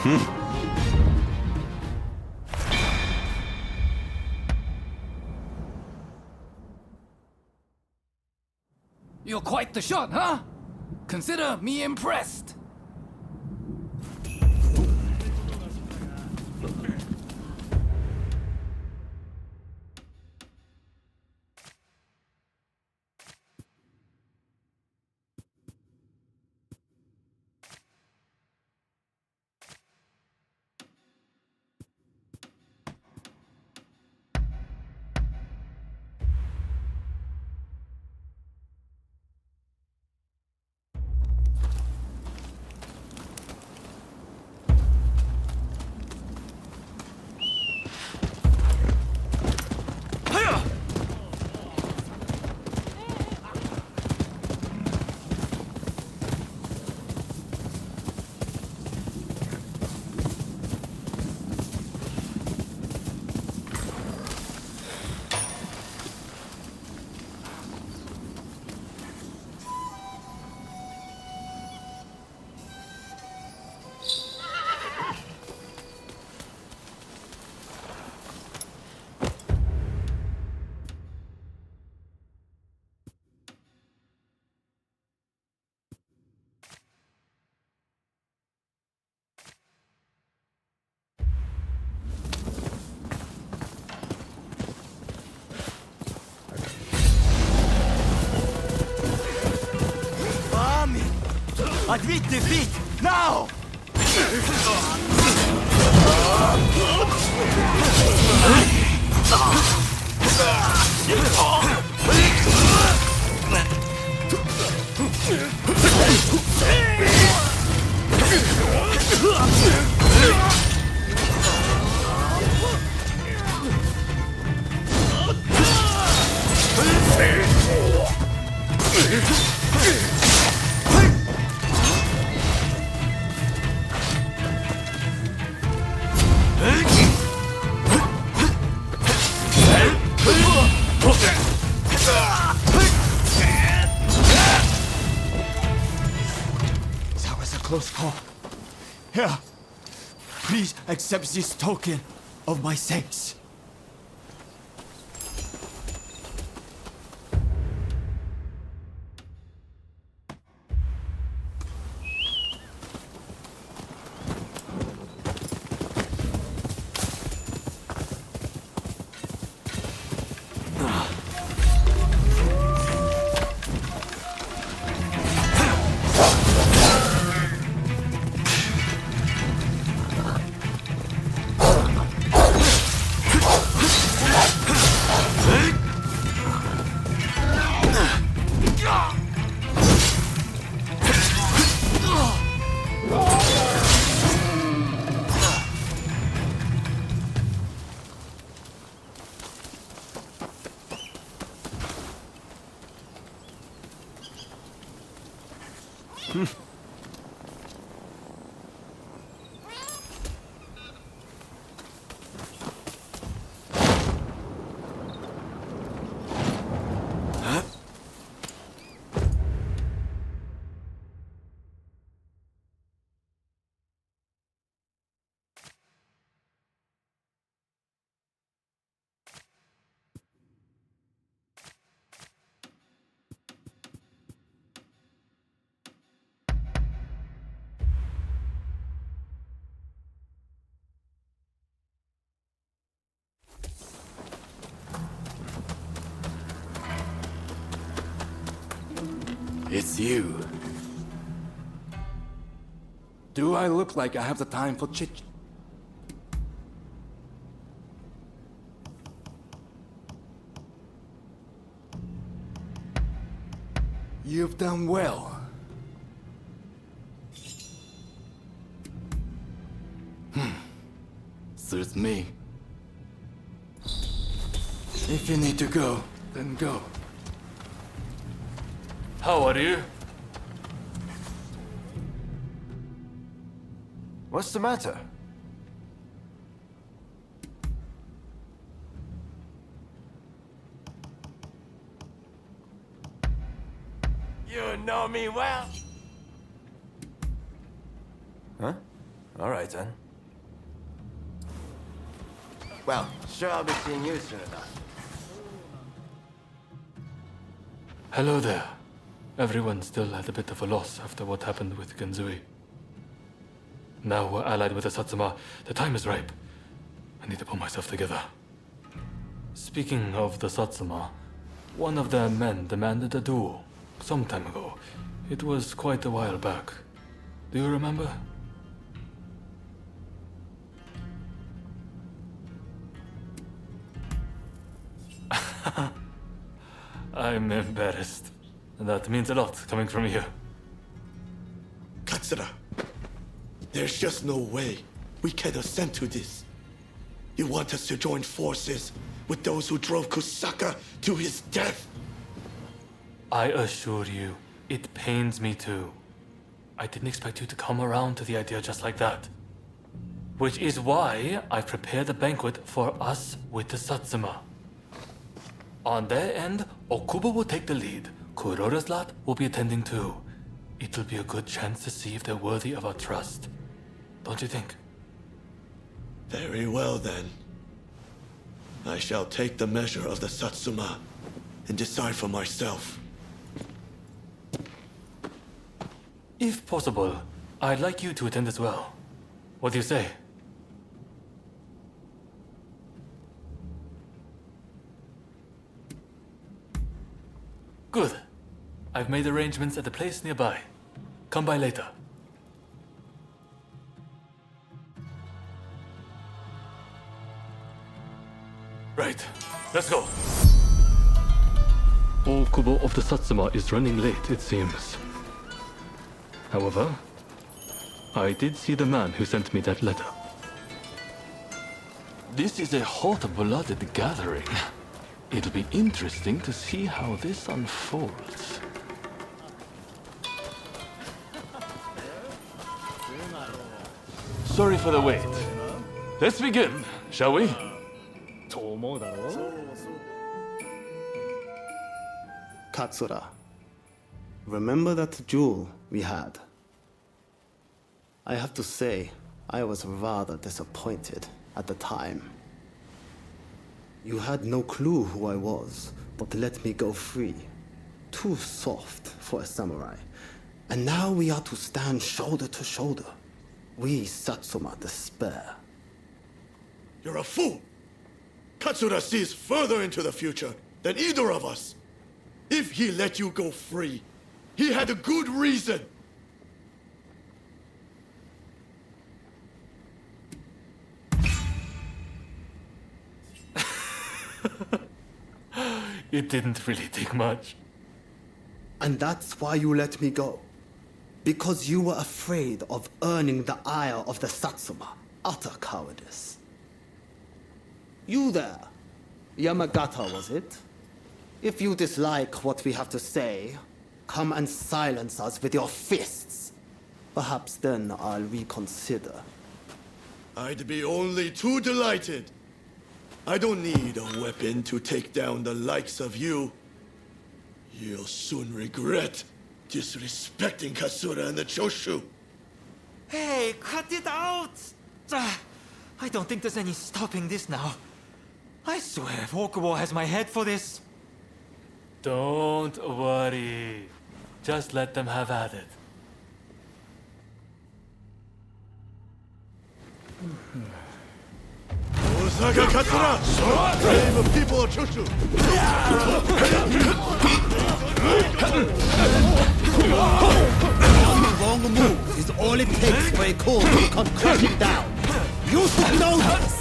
You're quite the shot, huh? Consider me impressed. Admit defeat, now! That was a close call. Here, please accept this token of my thanks. It's you. Do I look like I have the time for chit? You've done well. Suits me. If you need to go, then go. How are you? What's the matter? You know me well. Huh? All right then. Well, sure I'll be seeing you soon enough. Hello there. Everyone's still at a bit of a loss after what happened with Genzui. Now we're allied with the Satsuma. The time is ripe. I need to pull myself together. Speaking of the Satsuma, one of their men demanded a duel some time ago. It was quite a while back. Do you remember? I'm embarrassed. That means a lot coming from you. Katsura, there's just no way we can assent to this. You want us to join forces with those who drove Kusaka to his death? I assure you, it pains me too. I didn't expect you to come around to the idea just like that. Which is why I prepared a banquet for us with the Satsuma. On their end, Okubo will take the lead. Kuroda's lot will be attending too. It'll be a good chance to see if they're worthy of our trust. Don't you think? Very well then. I shall take the measure of the Satsuma and decide for myself. If possible, I'd like you to attend as well. What do you say? Good. I've made arrangements at a place nearby. Come by later. Right, let's go. Okubo of the Satsuma is running late, it seems. However, I did see the man who sent me that letter. This is a hot-blooded gathering. It'll be interesting to see how this unfolds. Sorry for the wait. Let's begin, shall we? Katsura, remember that duel we had? I have to say, I was rather disappointed at the time. You had no clue who I was, but let me go free. Too soft for a samurai. And now we are to stand shoulder to shoulder. We Satsuma despair. You're a fool! Katsura sees further into the future than either of us. If he let you go free, he had a good reason. It didn't really take much. And that's why you let me go. Because you were afraid of earning the ire of the Satsuma. Utter cowardice. You there. Yamagata, was it? If you dislike what we have to say, come and silence us with your fists. Perhaps then I'll reconsider. I'd be only too delighted. I don't need a weapon to take down the likes of you. You'll soon regret disrespecting Katsura and the Choshu. Hey, cut it out! I don't think there's any stopping this now. I swear, Okubo has my head for this. Don't worry. Just let them have at it. Osaka Katsura! Brave of people of Choshu! One wrong move is all it takes for a call to come crashing down. You should know this!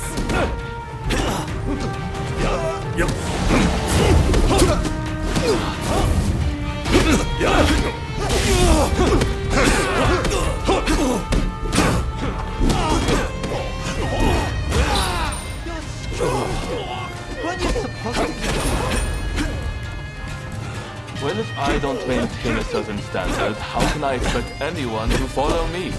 Well, if I don't maintain a certain standard, how can I expect anyone to follow me?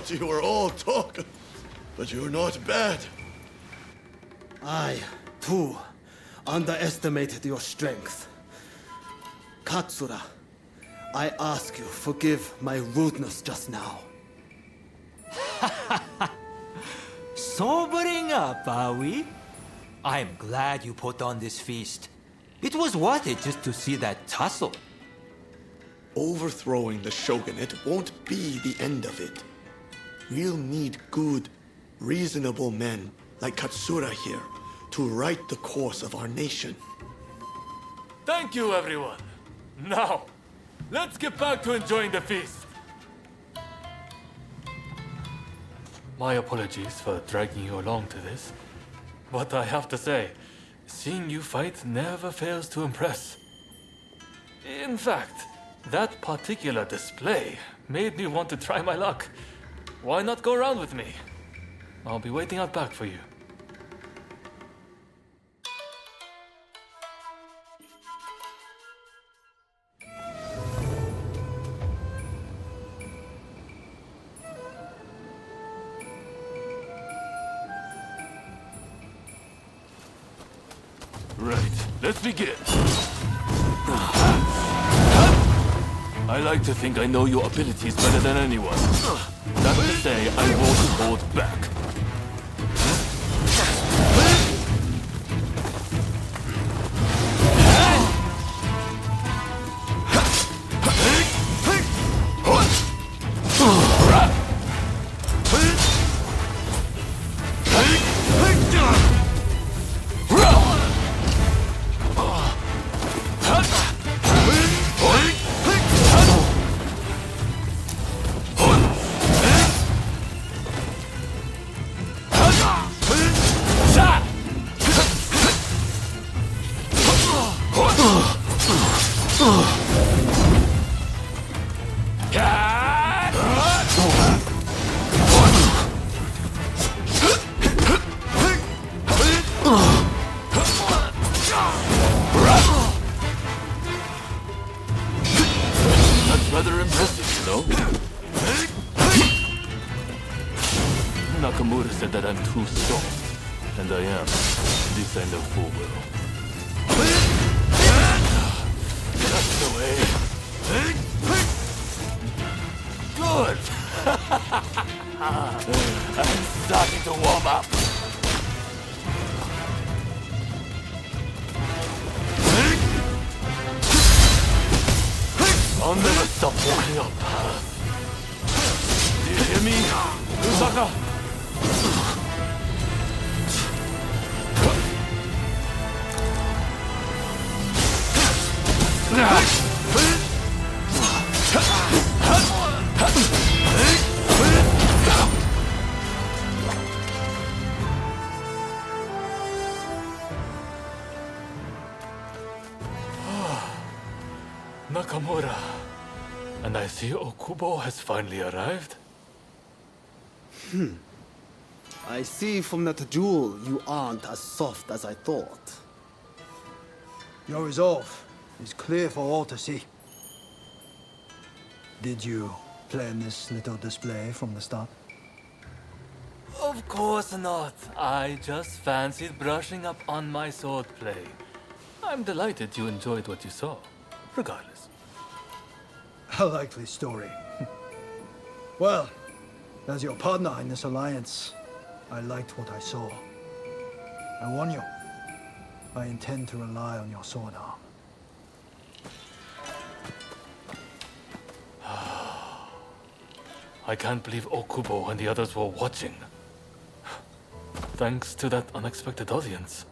thought you were all talk, but you're not bad. I, too, underestimated your strength. Katsura, I ask you, forgive my rudeness just now. Sobering up, are we? I'm glad you put on this feast. It was worth it just to see that tussle. Overthrowing the shogunate won't be the end of it. We'll need good, reasonable men like Katsura here to right the course of our nation. Thank you, everyone. Now, let's get back to enjoying the feast. My apologies for dragging you along to this, but I have to say, seeing you fight never fails to impress. In fact, that particular display made me want to try my luck. Why not go around with me? I'll be waiting out back for you. Right, let's begin. I like to think I know your abilities better than anyone. That's to say, I won't hold back. That's rather impressive, you know? Nakamura said that I'm too soft, and I am. At least I know full well. That's the way. Good! I'm starting to warm up. I'll never stop walking up. Do you hear me, Usaka? Nakamura, and I see Okubo has finally arrived. I see from that jewel you aren't as soft as I thought. Your resolve is clear for all to see. Did you plan this little display from the start? Of course not. I just fancied brushing up on my swordplay. I'm delighted you enjoyed what you saw, regardless. A likely story. Well, as your partner in this alliance, I liked what I saw. I warn you, I intend to rely on your sword arm. I can't believe Okubo and the others were watching. Thanks to that unexpected audience,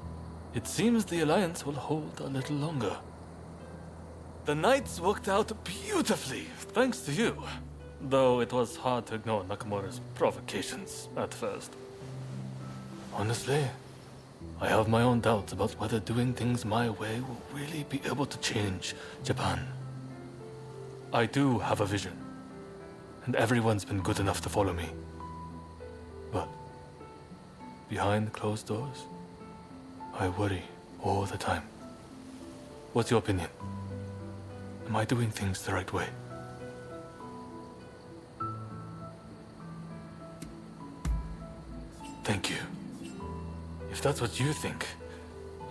it seems the alliance will hold a little longer. The nights worked out beautifully, thanks to you. Though it was hard to ignore Nakamura's provocations at first. Honestly, I have my own doubts about whether doing things my way will really be able to change Japan. I do have a vision, and everyone's been good enough to follow me. But behind closed doors, I worry all the time. What's your opinion? Am I doing things the right way? Thank you. If that's what you think,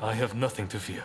I have nothing to fear.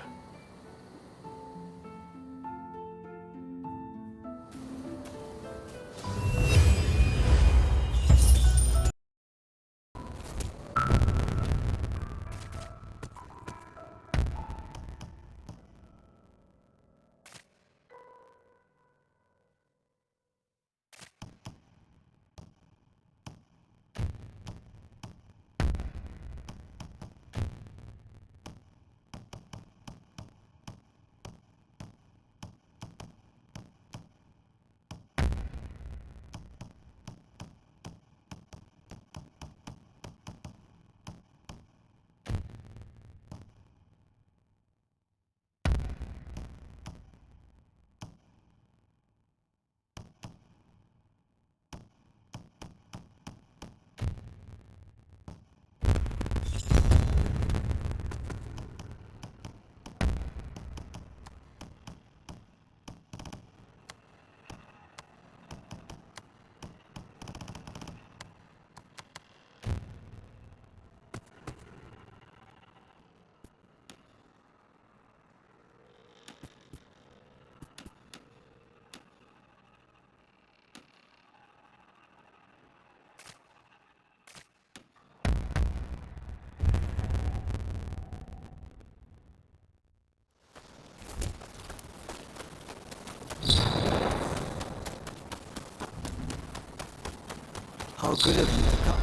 How good of you to come.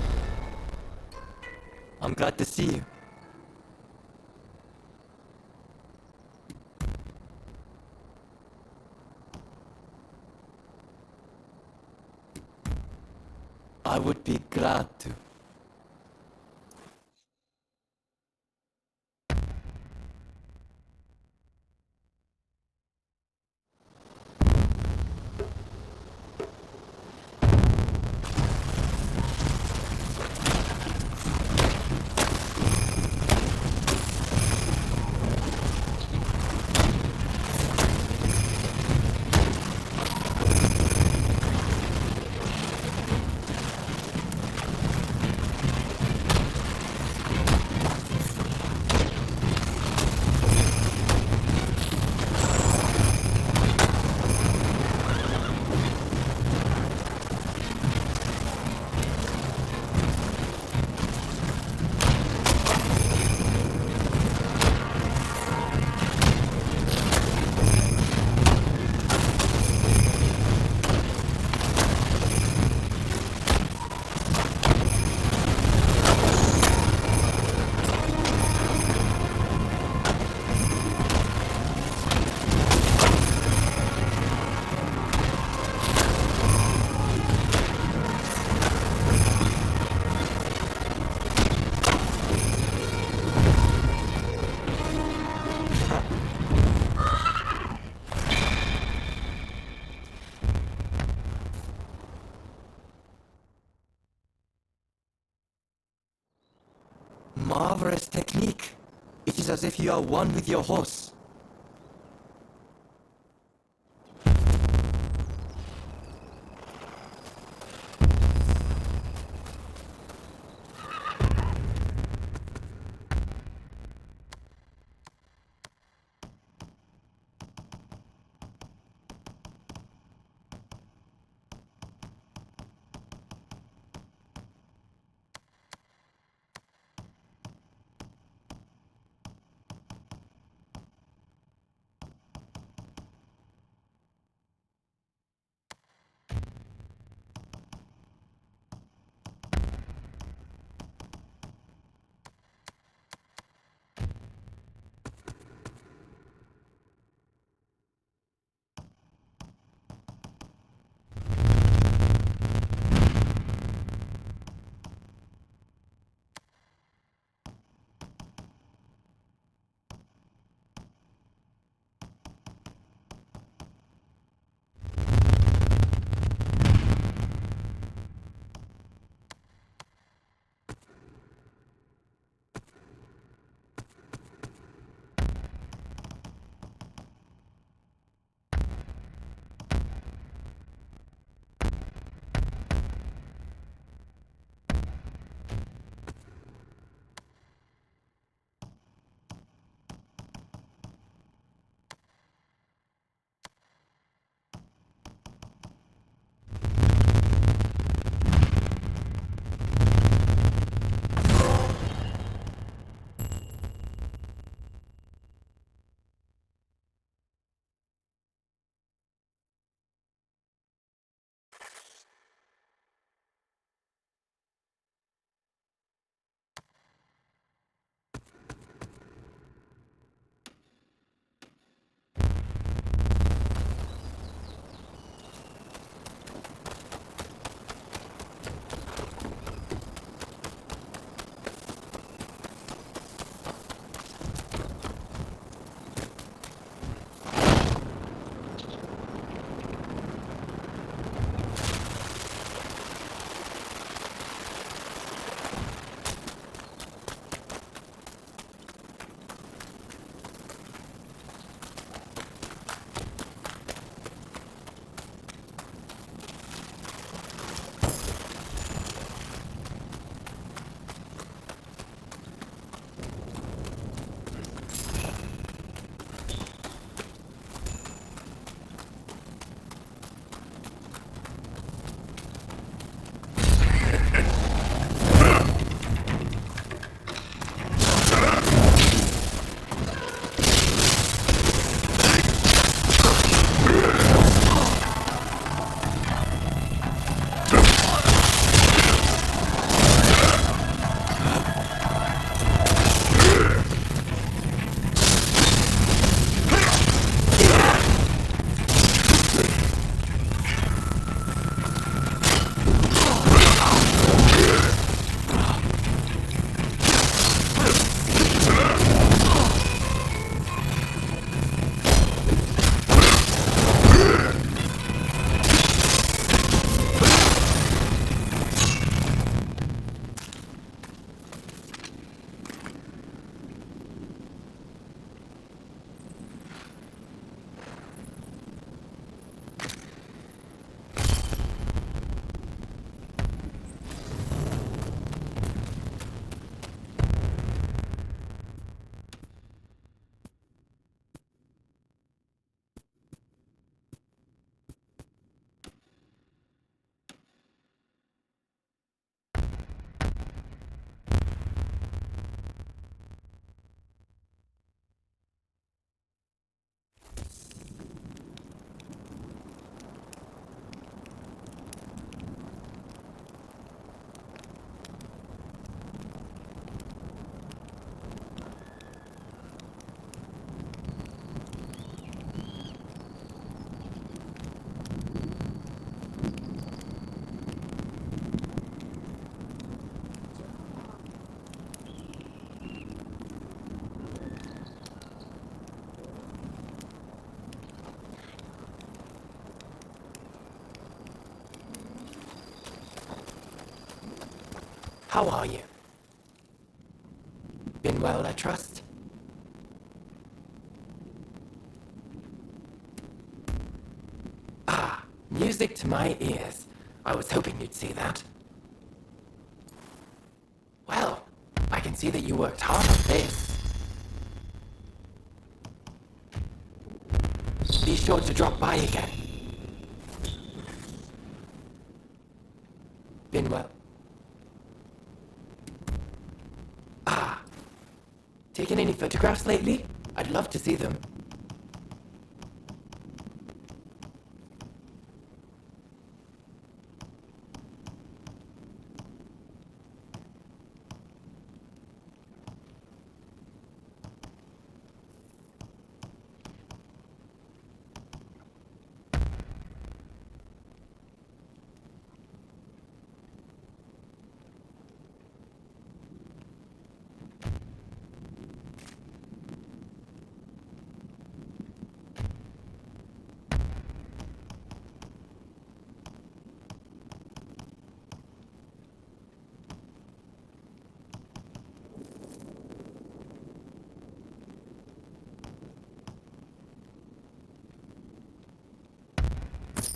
I'm glad to see you. I would be glad to. Marvelous technique. It is as if you are one with your horse. How are you? Been well, I trust? Ah, music to my ears. I was hoping you'd see that. Well, I can see that you worked hard on this. Be sure to drop by again. Been well. Ah. Taken any photographs lately? I'd love to see them.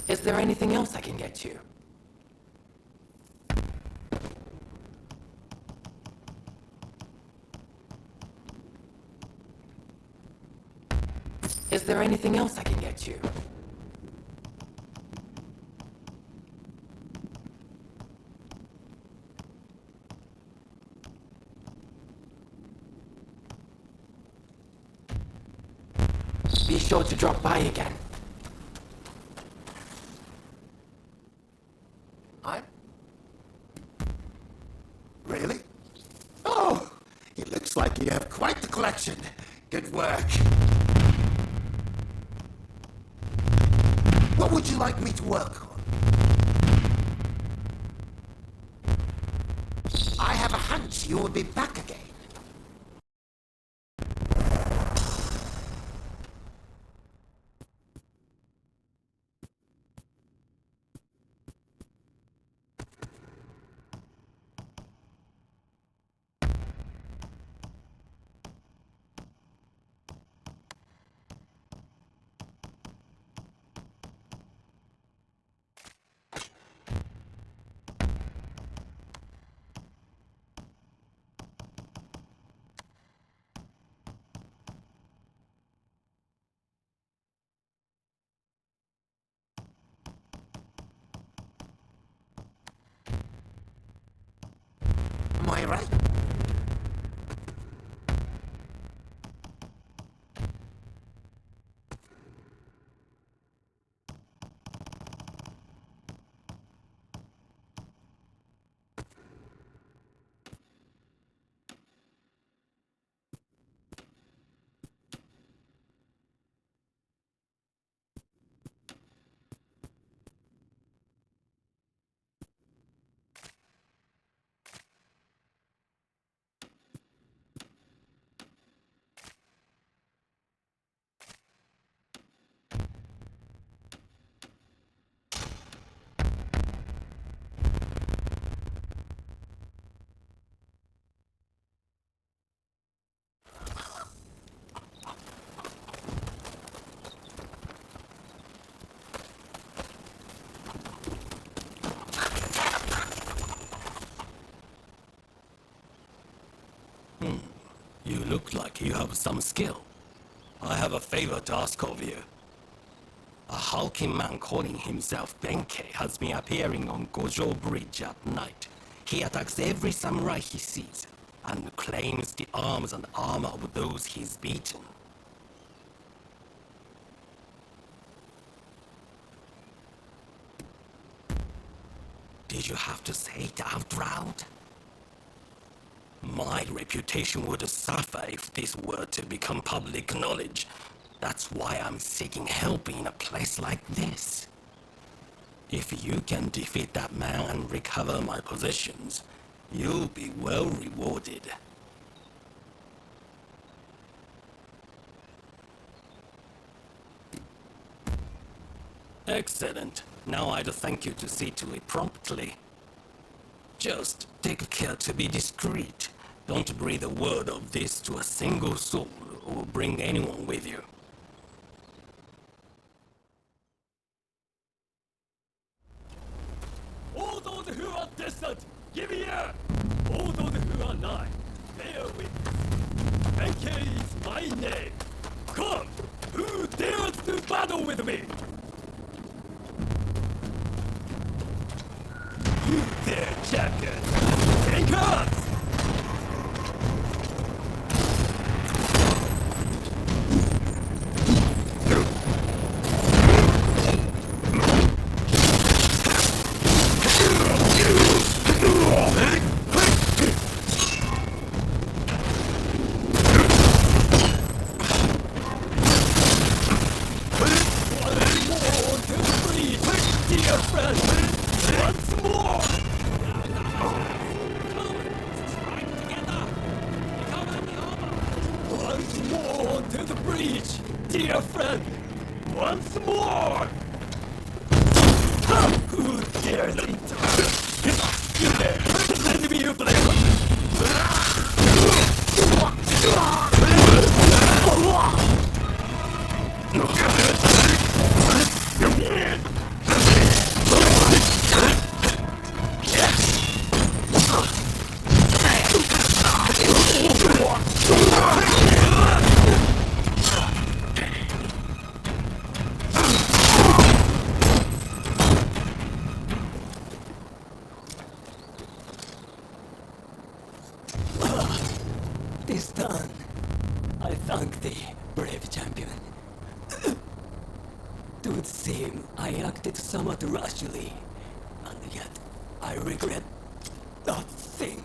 Is there anything else I can get you? Is there anything else I can get you? Be sure to drop by again. Really? Oh, it looks like you have quite the collection. Good work. What would you like me to work on? I have a hunch you will be back again. Am I right? You look like you have some skill. I have a favor to ask of you. A hulking man calling himself Benkei has been appearing on Gojo Bridge at night. He attacks every samurai he sees, and claims the arms and armor of those he's beaten. Did you have to say it out loud? My reputation would suffer if this were to become public knowledge. That's why I'm seeking help in a place like this. If you can defeat that man and recover my possessions, you'll be well rewarded. Excellent. Now I'd thank you to see to it promptly. Just take care to be discreet. Don't breathe a word of this to a single soul or bring anyone with you. All those who are distant, give ear! All those who are nigh, bear witness. Benkei is my name. Come, who dares to battle with me? You dare, champion! Take us! Dear friend, once more! Who dares enter? You there! Let me you This done, I thank thee, brave champion. It would seem I acted somewhat rashly, and yet I regret nothing.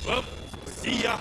Well, see ya.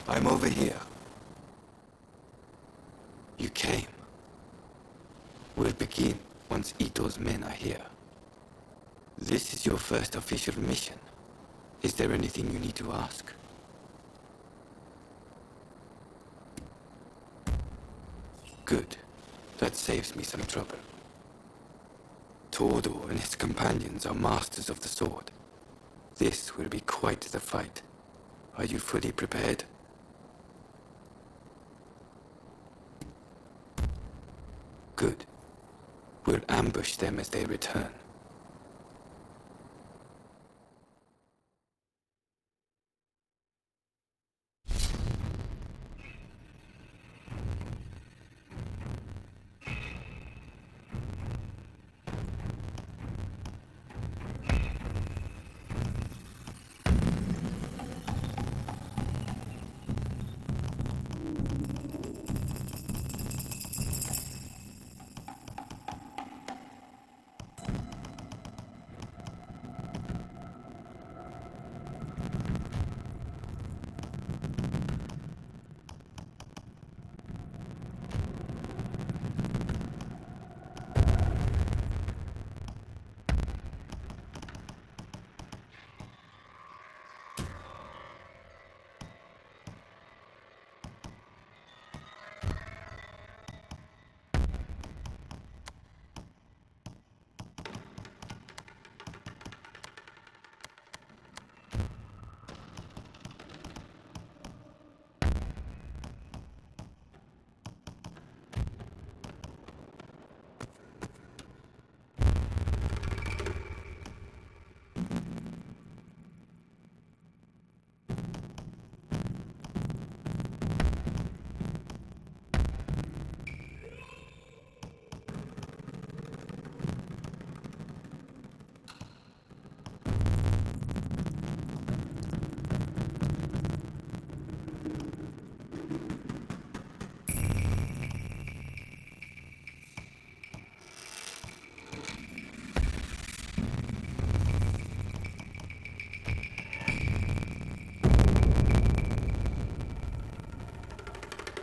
I'm over here. You came. We'll begin once Ito's men are here. This is your first official mission. Is there anything you need to ask? Good. That saves me some trouble. Todo and his companions are masters of the sword. This will be quite the fight. Are you fully prepared? Good. We'll ambush them as they return.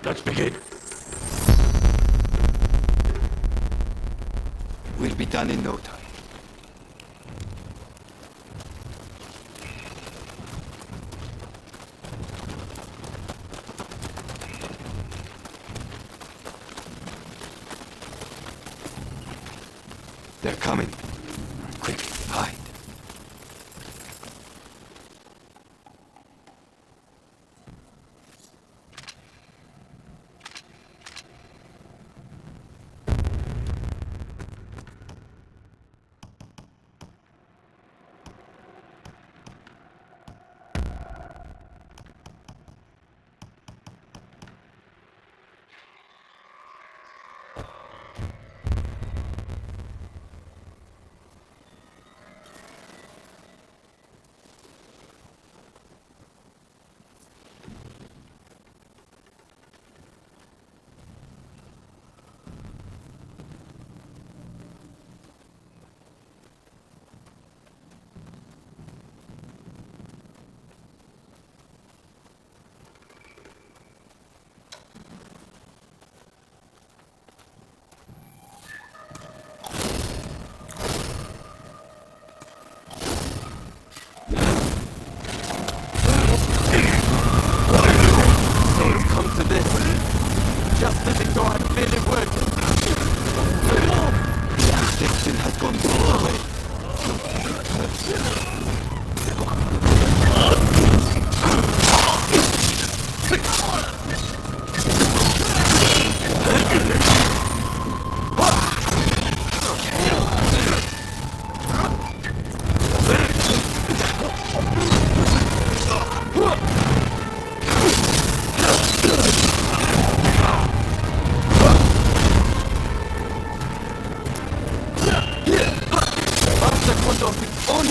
Let's begin. We'll be done in no time. They're coming. Quick, hide.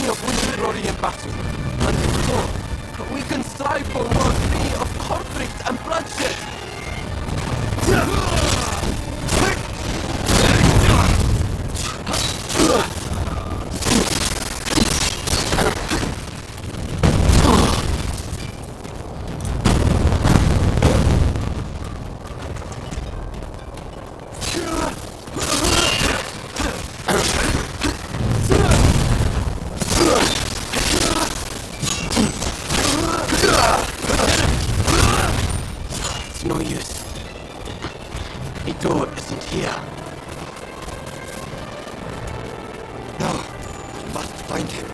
many of which Ronin and Bakumatsu. And so, we can strive for a world free of conflict and bloodshed. It's no use. Ito isn't here. No, we must find him.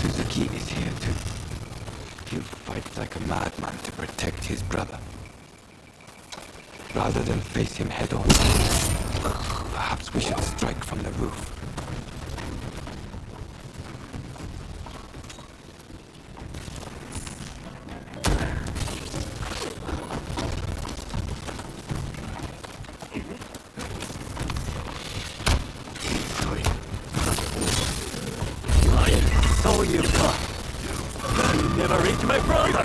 Suzuki is here too. He'll fight like a madman to protect his brother. Rather than face him head on, perhaps we should strike from the roof. So you got. You never reached my brother.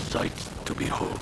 Sight to behold.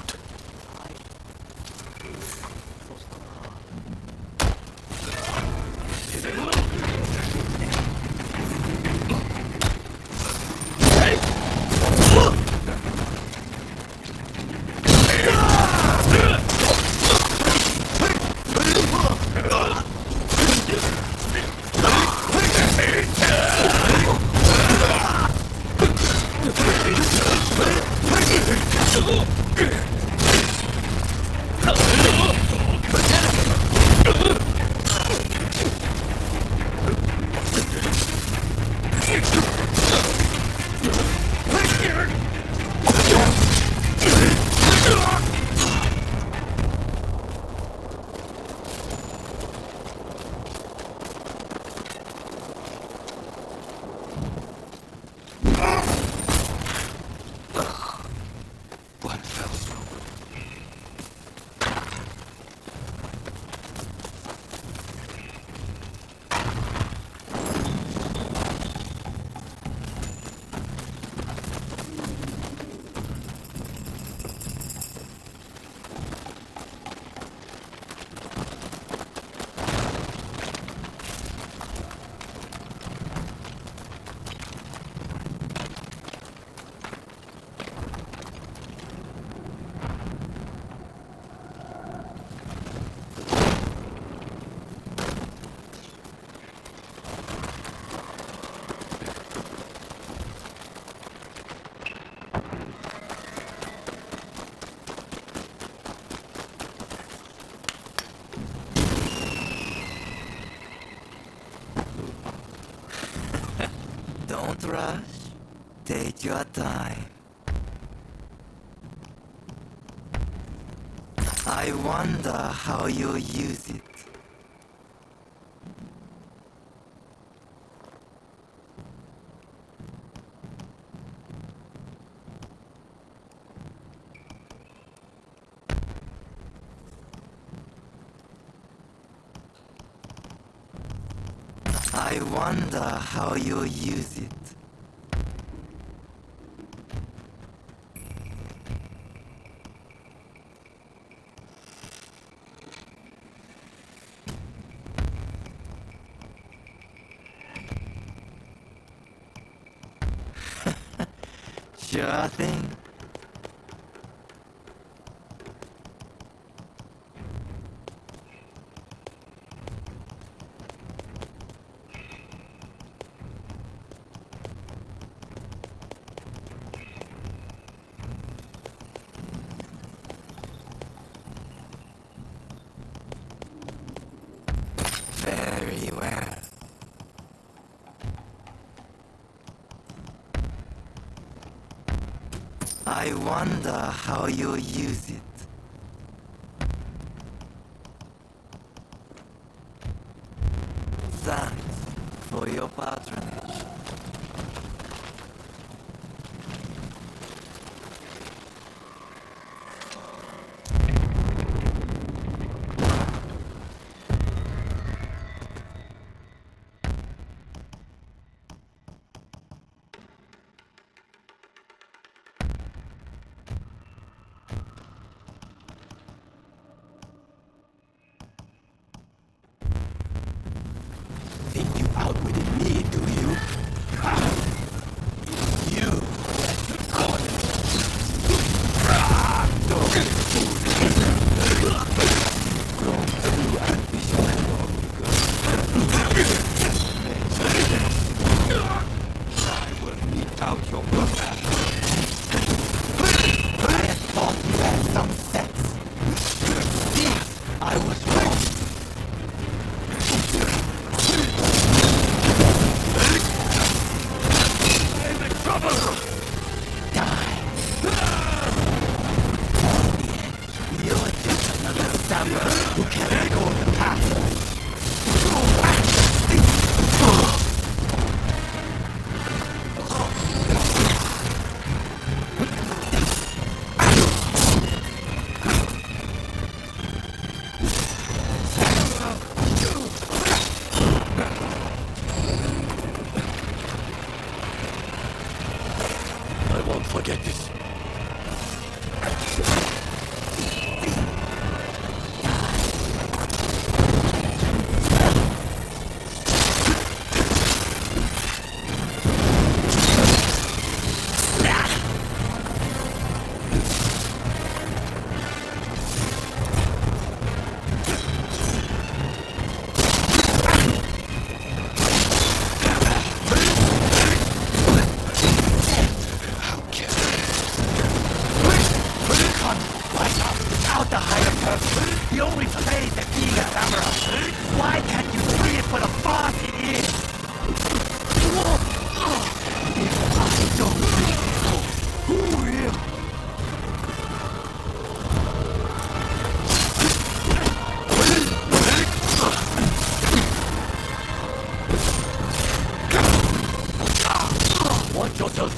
rush. Take your time. I wonder how you'll use it. I wonder how you'll use it. Sure thing. Very well. I wonder how you'll use it. Thanks for your patronage. Think you outwitted me, do you? You God. Grown through ambition and I will mete out your blood. I had thought you had some sense. See, I was wrong. I'm in trouble! Die. You're just another samurai who can't let go of the past. I won't forget this. Out the higher You only played the Giga Samurai. Why can't you see it for the boss it is? If I don't think so, who will? Watch yourself.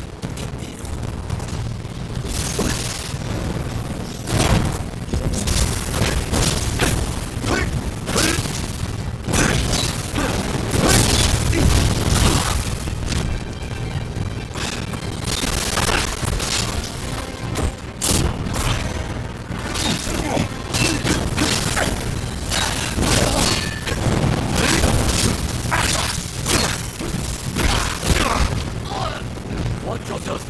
Watch yourself.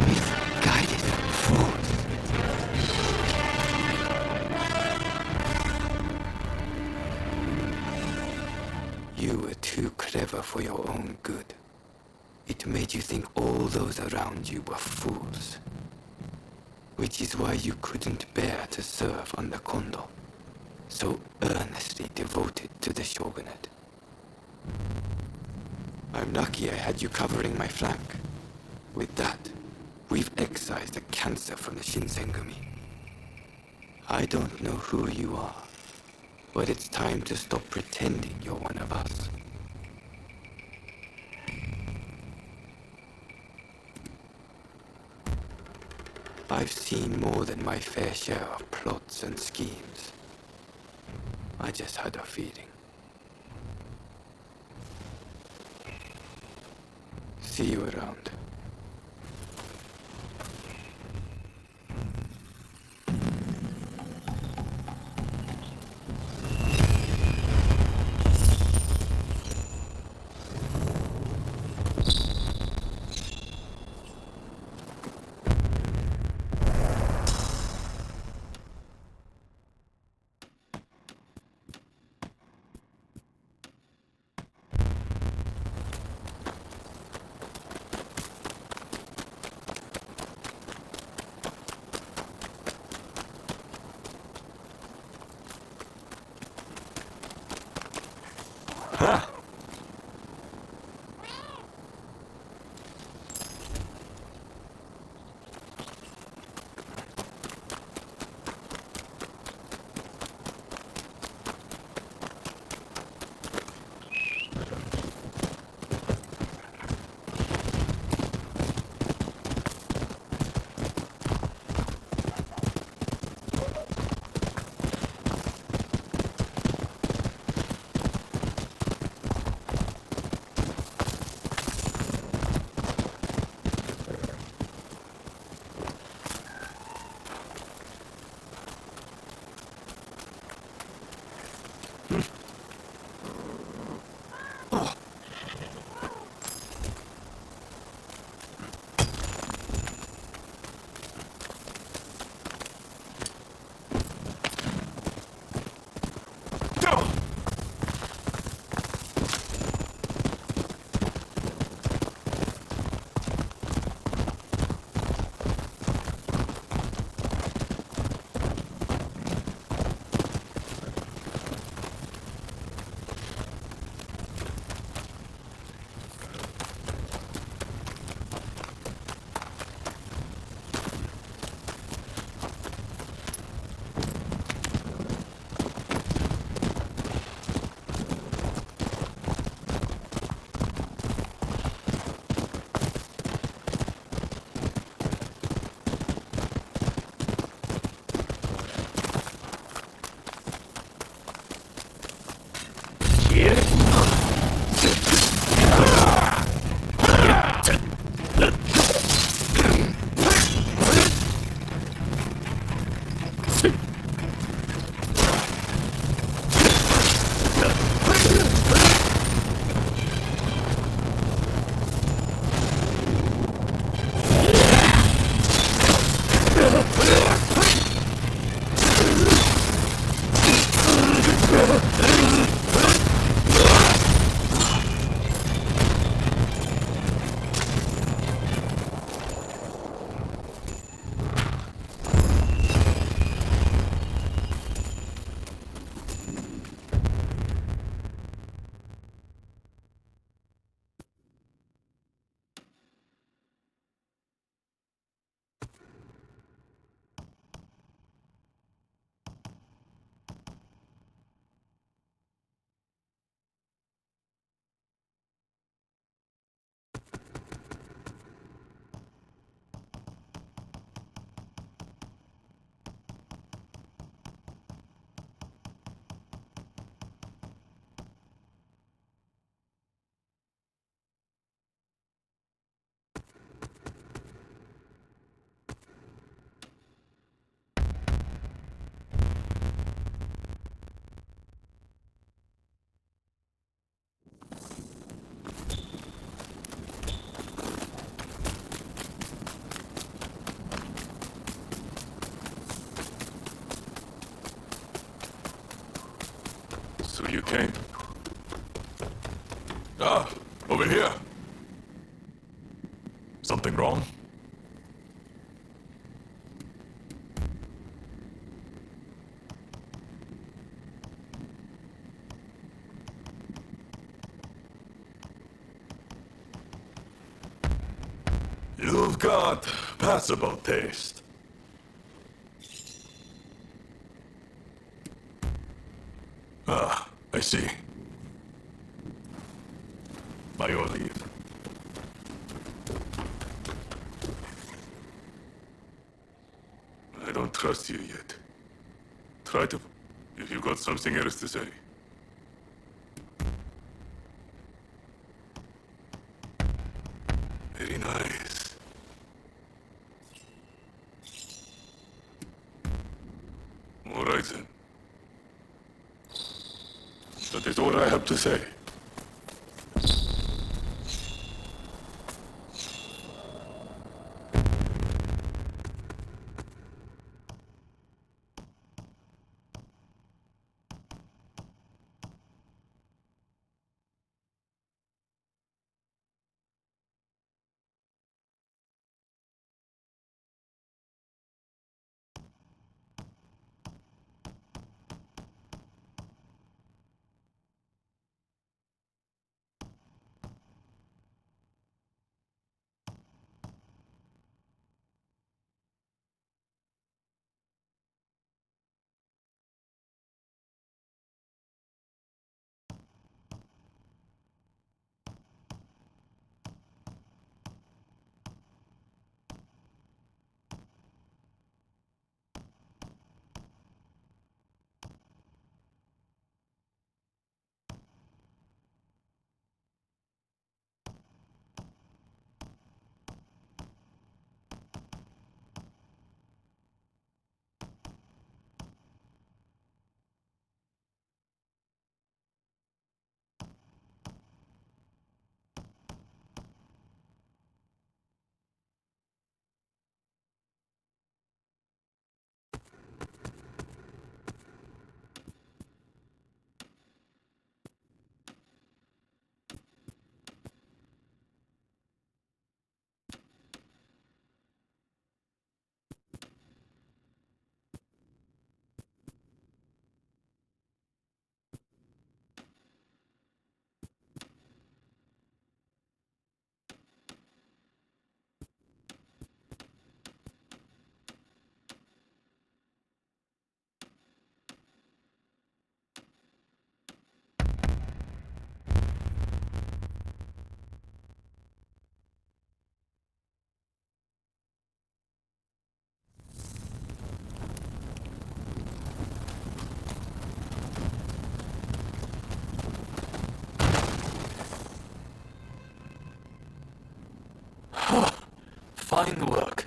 Misguided fools. You were too clever for your own good. It made you think all those around you were fools. Which is why you couldn't bear to serve under Kondo, so earnestly devoted to the shogunate. I'm lucky I had you covering my flank. With that, we've excised the cancer from the Shinsengumi. I don't know who you are, but it's time to stop pretending you're one of us. I've seen more than my fair share of plots and schemes. I just had a feeling. See you around. So you came? Ah, over here. Something wrong? You've got passable taste. Ah, I see. By your leave. I don't trust you yet. Try to... if you got something else to say. Very nice. All right then. That is all I have to say. Fine work.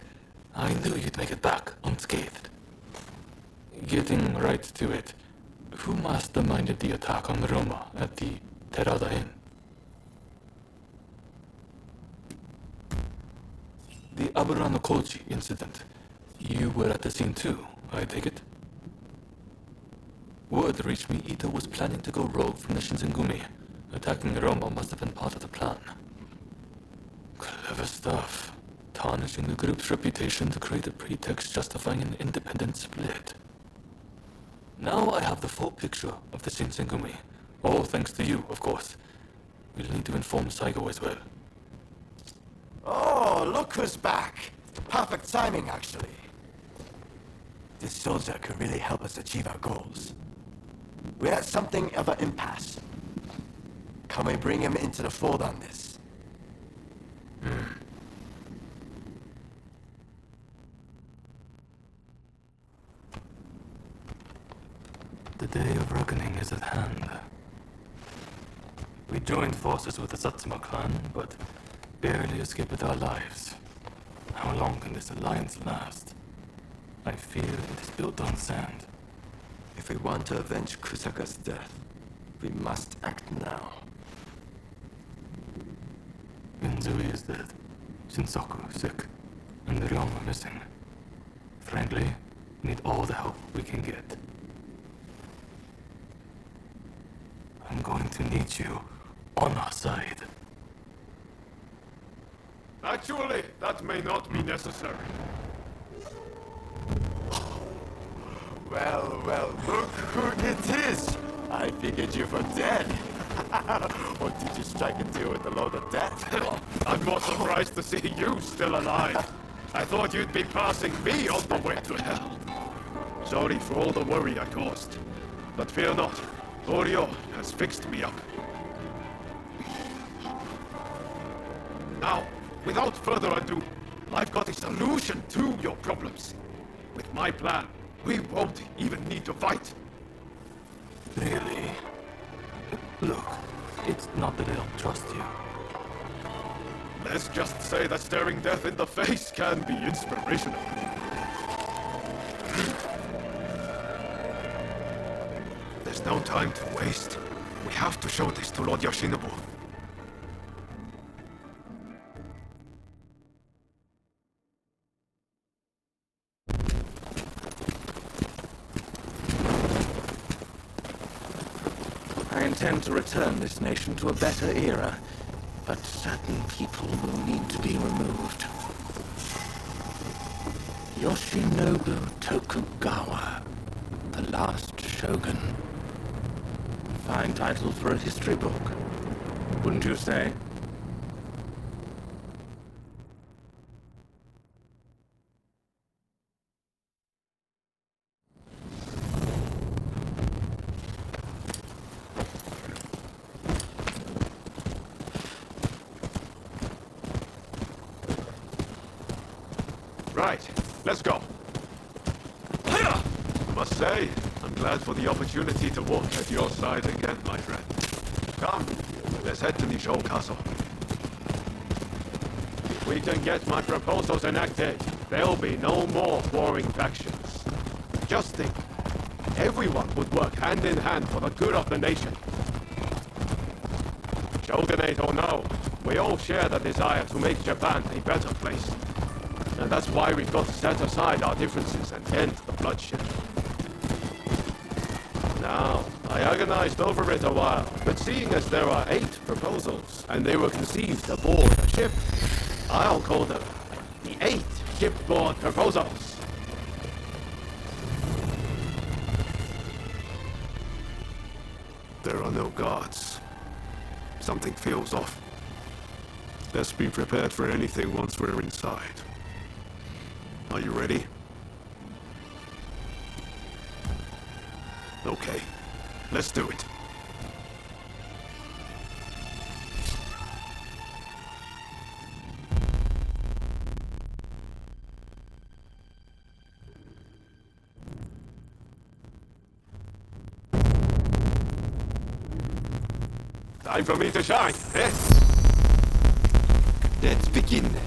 I knew you'd make it back unscathed. Getting right to it, who masterminded the attack on Roma at the Terada Inn? The Aburano Kochi incident. You were at the scene too, I take it? Word reached me Ito was planning to go rogue from the Shinsengumi. Attacking Roma must have been part of the plan. Clever stuff. Tarnishing the group's reputation to create a pretext justifying an independent split. Now I have the full picture of the Shinsengumi. All thanks to you, of course. We'll need to inform Saigo as well. Oh, look who's back. Perfect timing, actually. This soldier could really help us achieve our goals. We're at something of an impasse. Can we bring him into the fold on this? The day of reckoning is at hand. We joined forces with the Satsuma clan, but barely escaped with our lives. How long can this alliance last? I fear it is built on sand. If we want to avenge Kusaka's death, we must act now. Inzui is dead, Shinsaku sick, and Ryoma missing. Frankly, we need all the help we can get. I'm going to need you on our side. Actually, that may not be necessary. Well, well, look who it is! I figured you were dead. Or did you strike a deal with the Lord of Death? I'm more surprised to see you still alive. I thought you'd be passing me on the way to hell. Sorry for all the worry I caused. But fear not, Oreo has fixed me up. Now, without further ado, I've got a solution to your problems. With my plan, we won't even need to fight. Really? Look, it's not that I don't trust you. Let's just say that staring death in the face can be inspirational. There's no time to waste. We have to show this to Lord Yoshinobu. I intend to return this nation to a better era, but certain people will need to be removed. Yoshinobu Tokugawa, the last shogun. Fine title for a history book, wouldn't you say? Right, let's go. Must say, I'm glad for the opportunity to walk at your side again, my friend. Come, let's head to the Show Castle. If we can get my proposals enacted, there'll be no more warring factions. Just think, everyone would work hand in hand for the good of the nation. Shogunate or no, we all share the desire to make Japan a better place. And that's why we've got to set aside our differences and end the bloodshed. Now, I agonized over it a while, but seeing as there are 8 proposals, and they were conceived aboard a ship, I'll call them the 8 shipboard proposals. There are no guards. Something feels off. Let's be prepared for anything once we're inside. Are you ready? Okay, let's do it. Time for me to shine, eh? Let's begin then.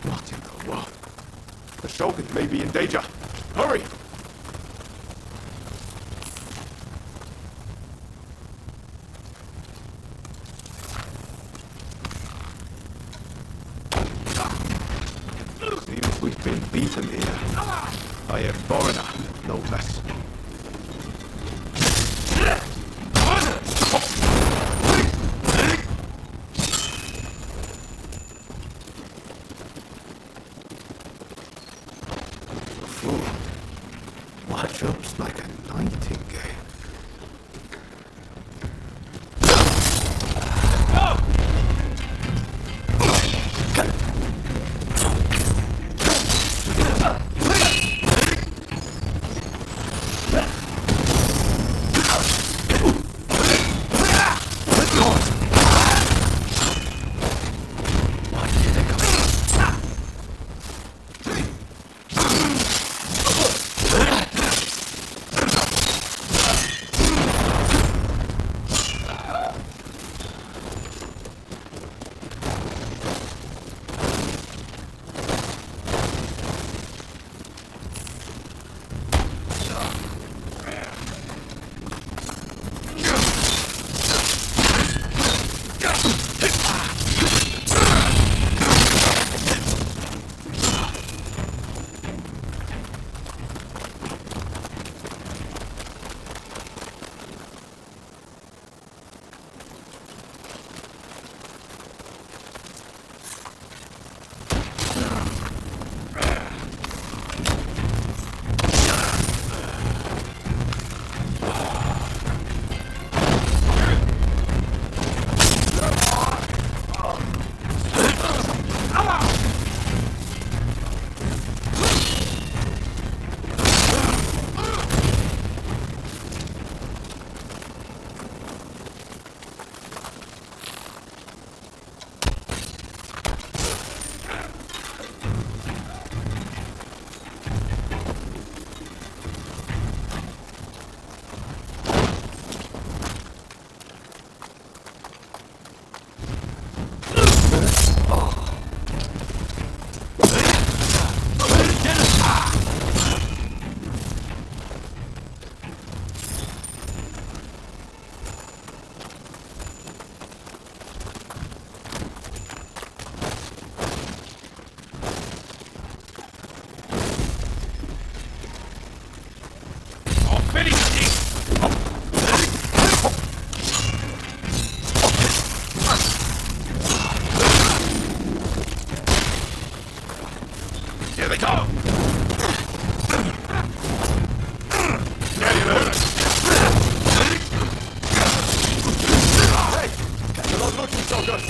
What in the world? The Shogun may be in danger. Hurry! Seems we've been beaten here. By a foreigner, no less. Watch-ups like a nightingale. They come! Get him out! Hey! You're not looking so good!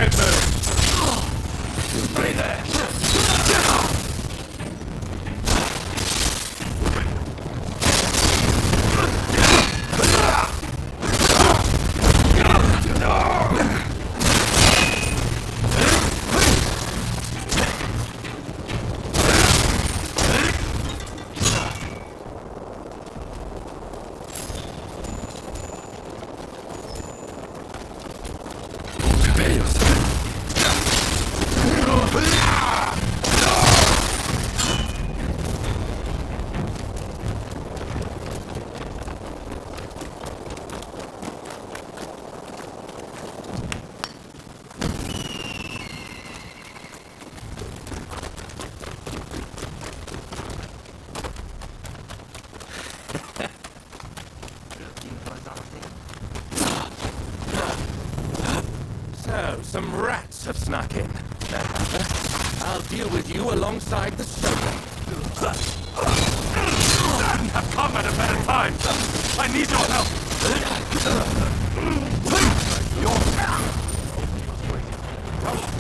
can't move! Stay there! So, some rats have snuck in. I'll deal with you alongside the Shogun. Couldn't have come at a better time! I need your help!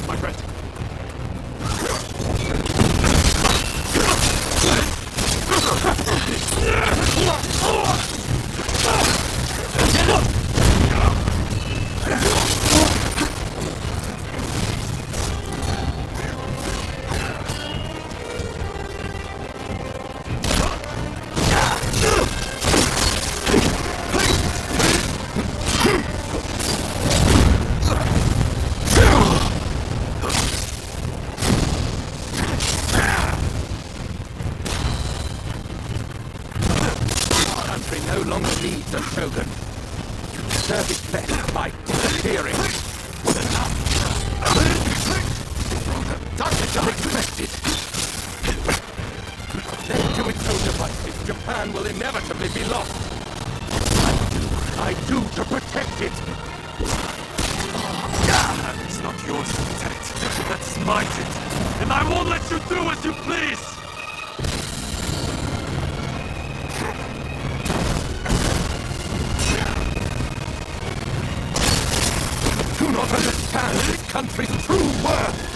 My friend. No longer needs a Shogun. You deserve it best by disappearing. That's unexpected. Left to its own devices, Japan will inevitably be lost. I do to protect it. It's not yours to protect. That's mine. And I won't let you do as you please! Do not understand this country's true worth!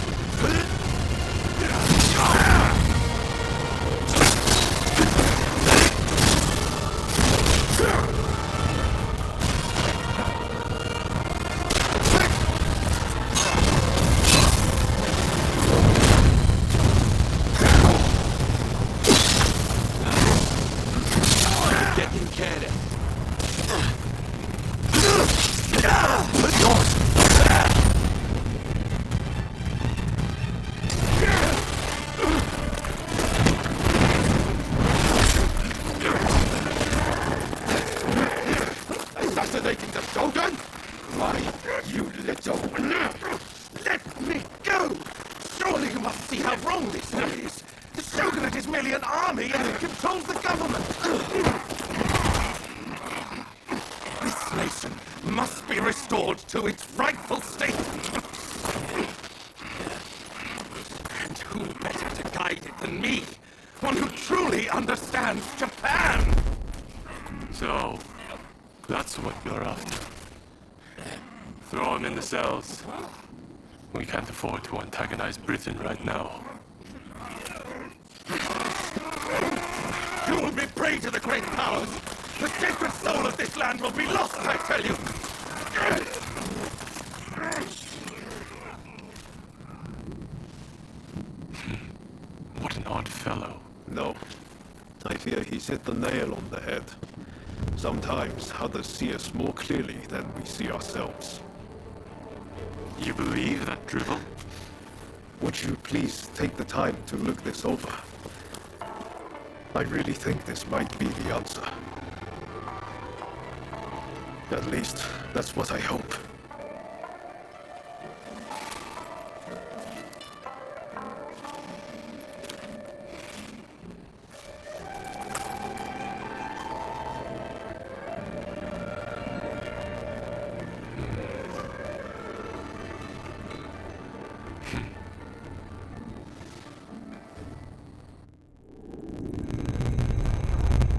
Getting careless. Assassinating the Shogun? Why, you little... Let me go! Surely you must see how wrong this is. The Shogunate is merely an army and it controls the government. This nation must be restored to its rightful state. And who better to guide it than me? One who truly understands Japan! So, that's what you're after. Throw him in the cells. We can't afford to antagonize Britain right now. You will be prey to the great powers! The sacred soul of this land will be lost, I tell you! What an odd fellow. No. I fear he's hit the nail on the head. Sometimes others see us more clearly than we see ourselves. You believe that drivel? Would you please take the time to look this over? I really think this might be the answer. At least, that's what I hope.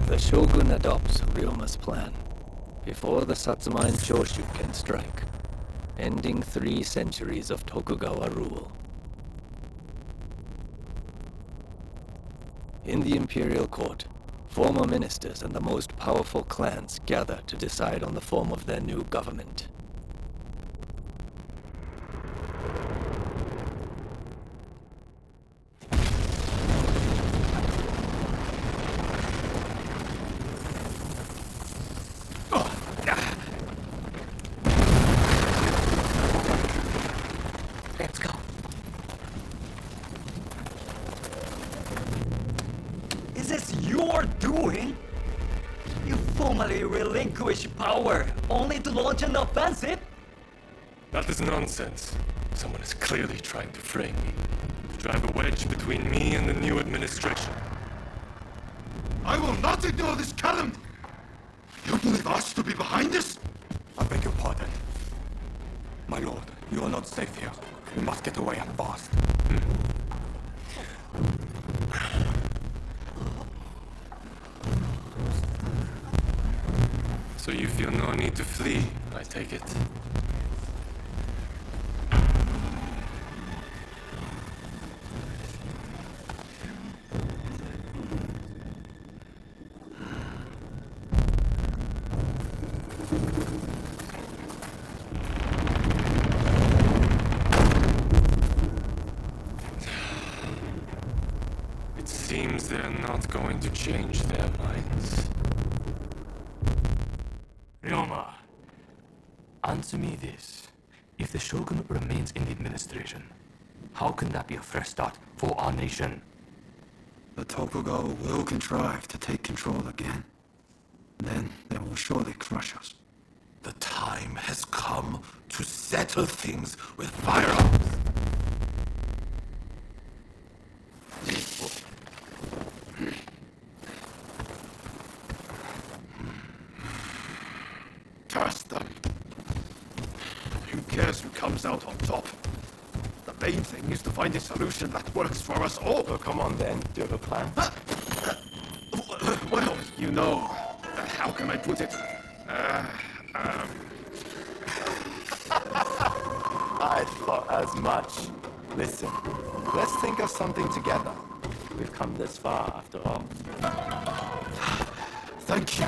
The Shogun adopts Ryoma's plan before the Satsuma and Choshu can strike. ending 3 centuries of Tokugawa rule. In the imperial court, former ministers and the most powerful clans gather to decide on the form of their new government. Let's go. Is this your doing? You formally relinquish power, only to launch an offensive? That is nonsense. Someone is clearly trying to frame me, to drive a wedge between me and the new administration. I will not ignore this calumny! You believe us to be behind this? I beg your pardon. My lord, you are not safe here. We must get away and fast. So you feel no need to flee, I take it. It seems they're not going to change their minds. Ryoma, answer me this. If the Shogunate remains in the administration, how can that be a fresh start for our nation? The Tokugawa will contrive to take control again. Then they will surely crush us. The time has come to settle things with firearms. Curse them. Who cares who comes out on top? The main thing is to find a solution that works for us all. So come on then, do you have a plan? Well, you know, how can I put it? I thought as much. Listen, let's think of something together. We've come this far after all. Thank you.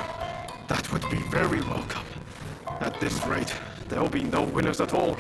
That would be very welcome. At this rate, there'll be no winners at all.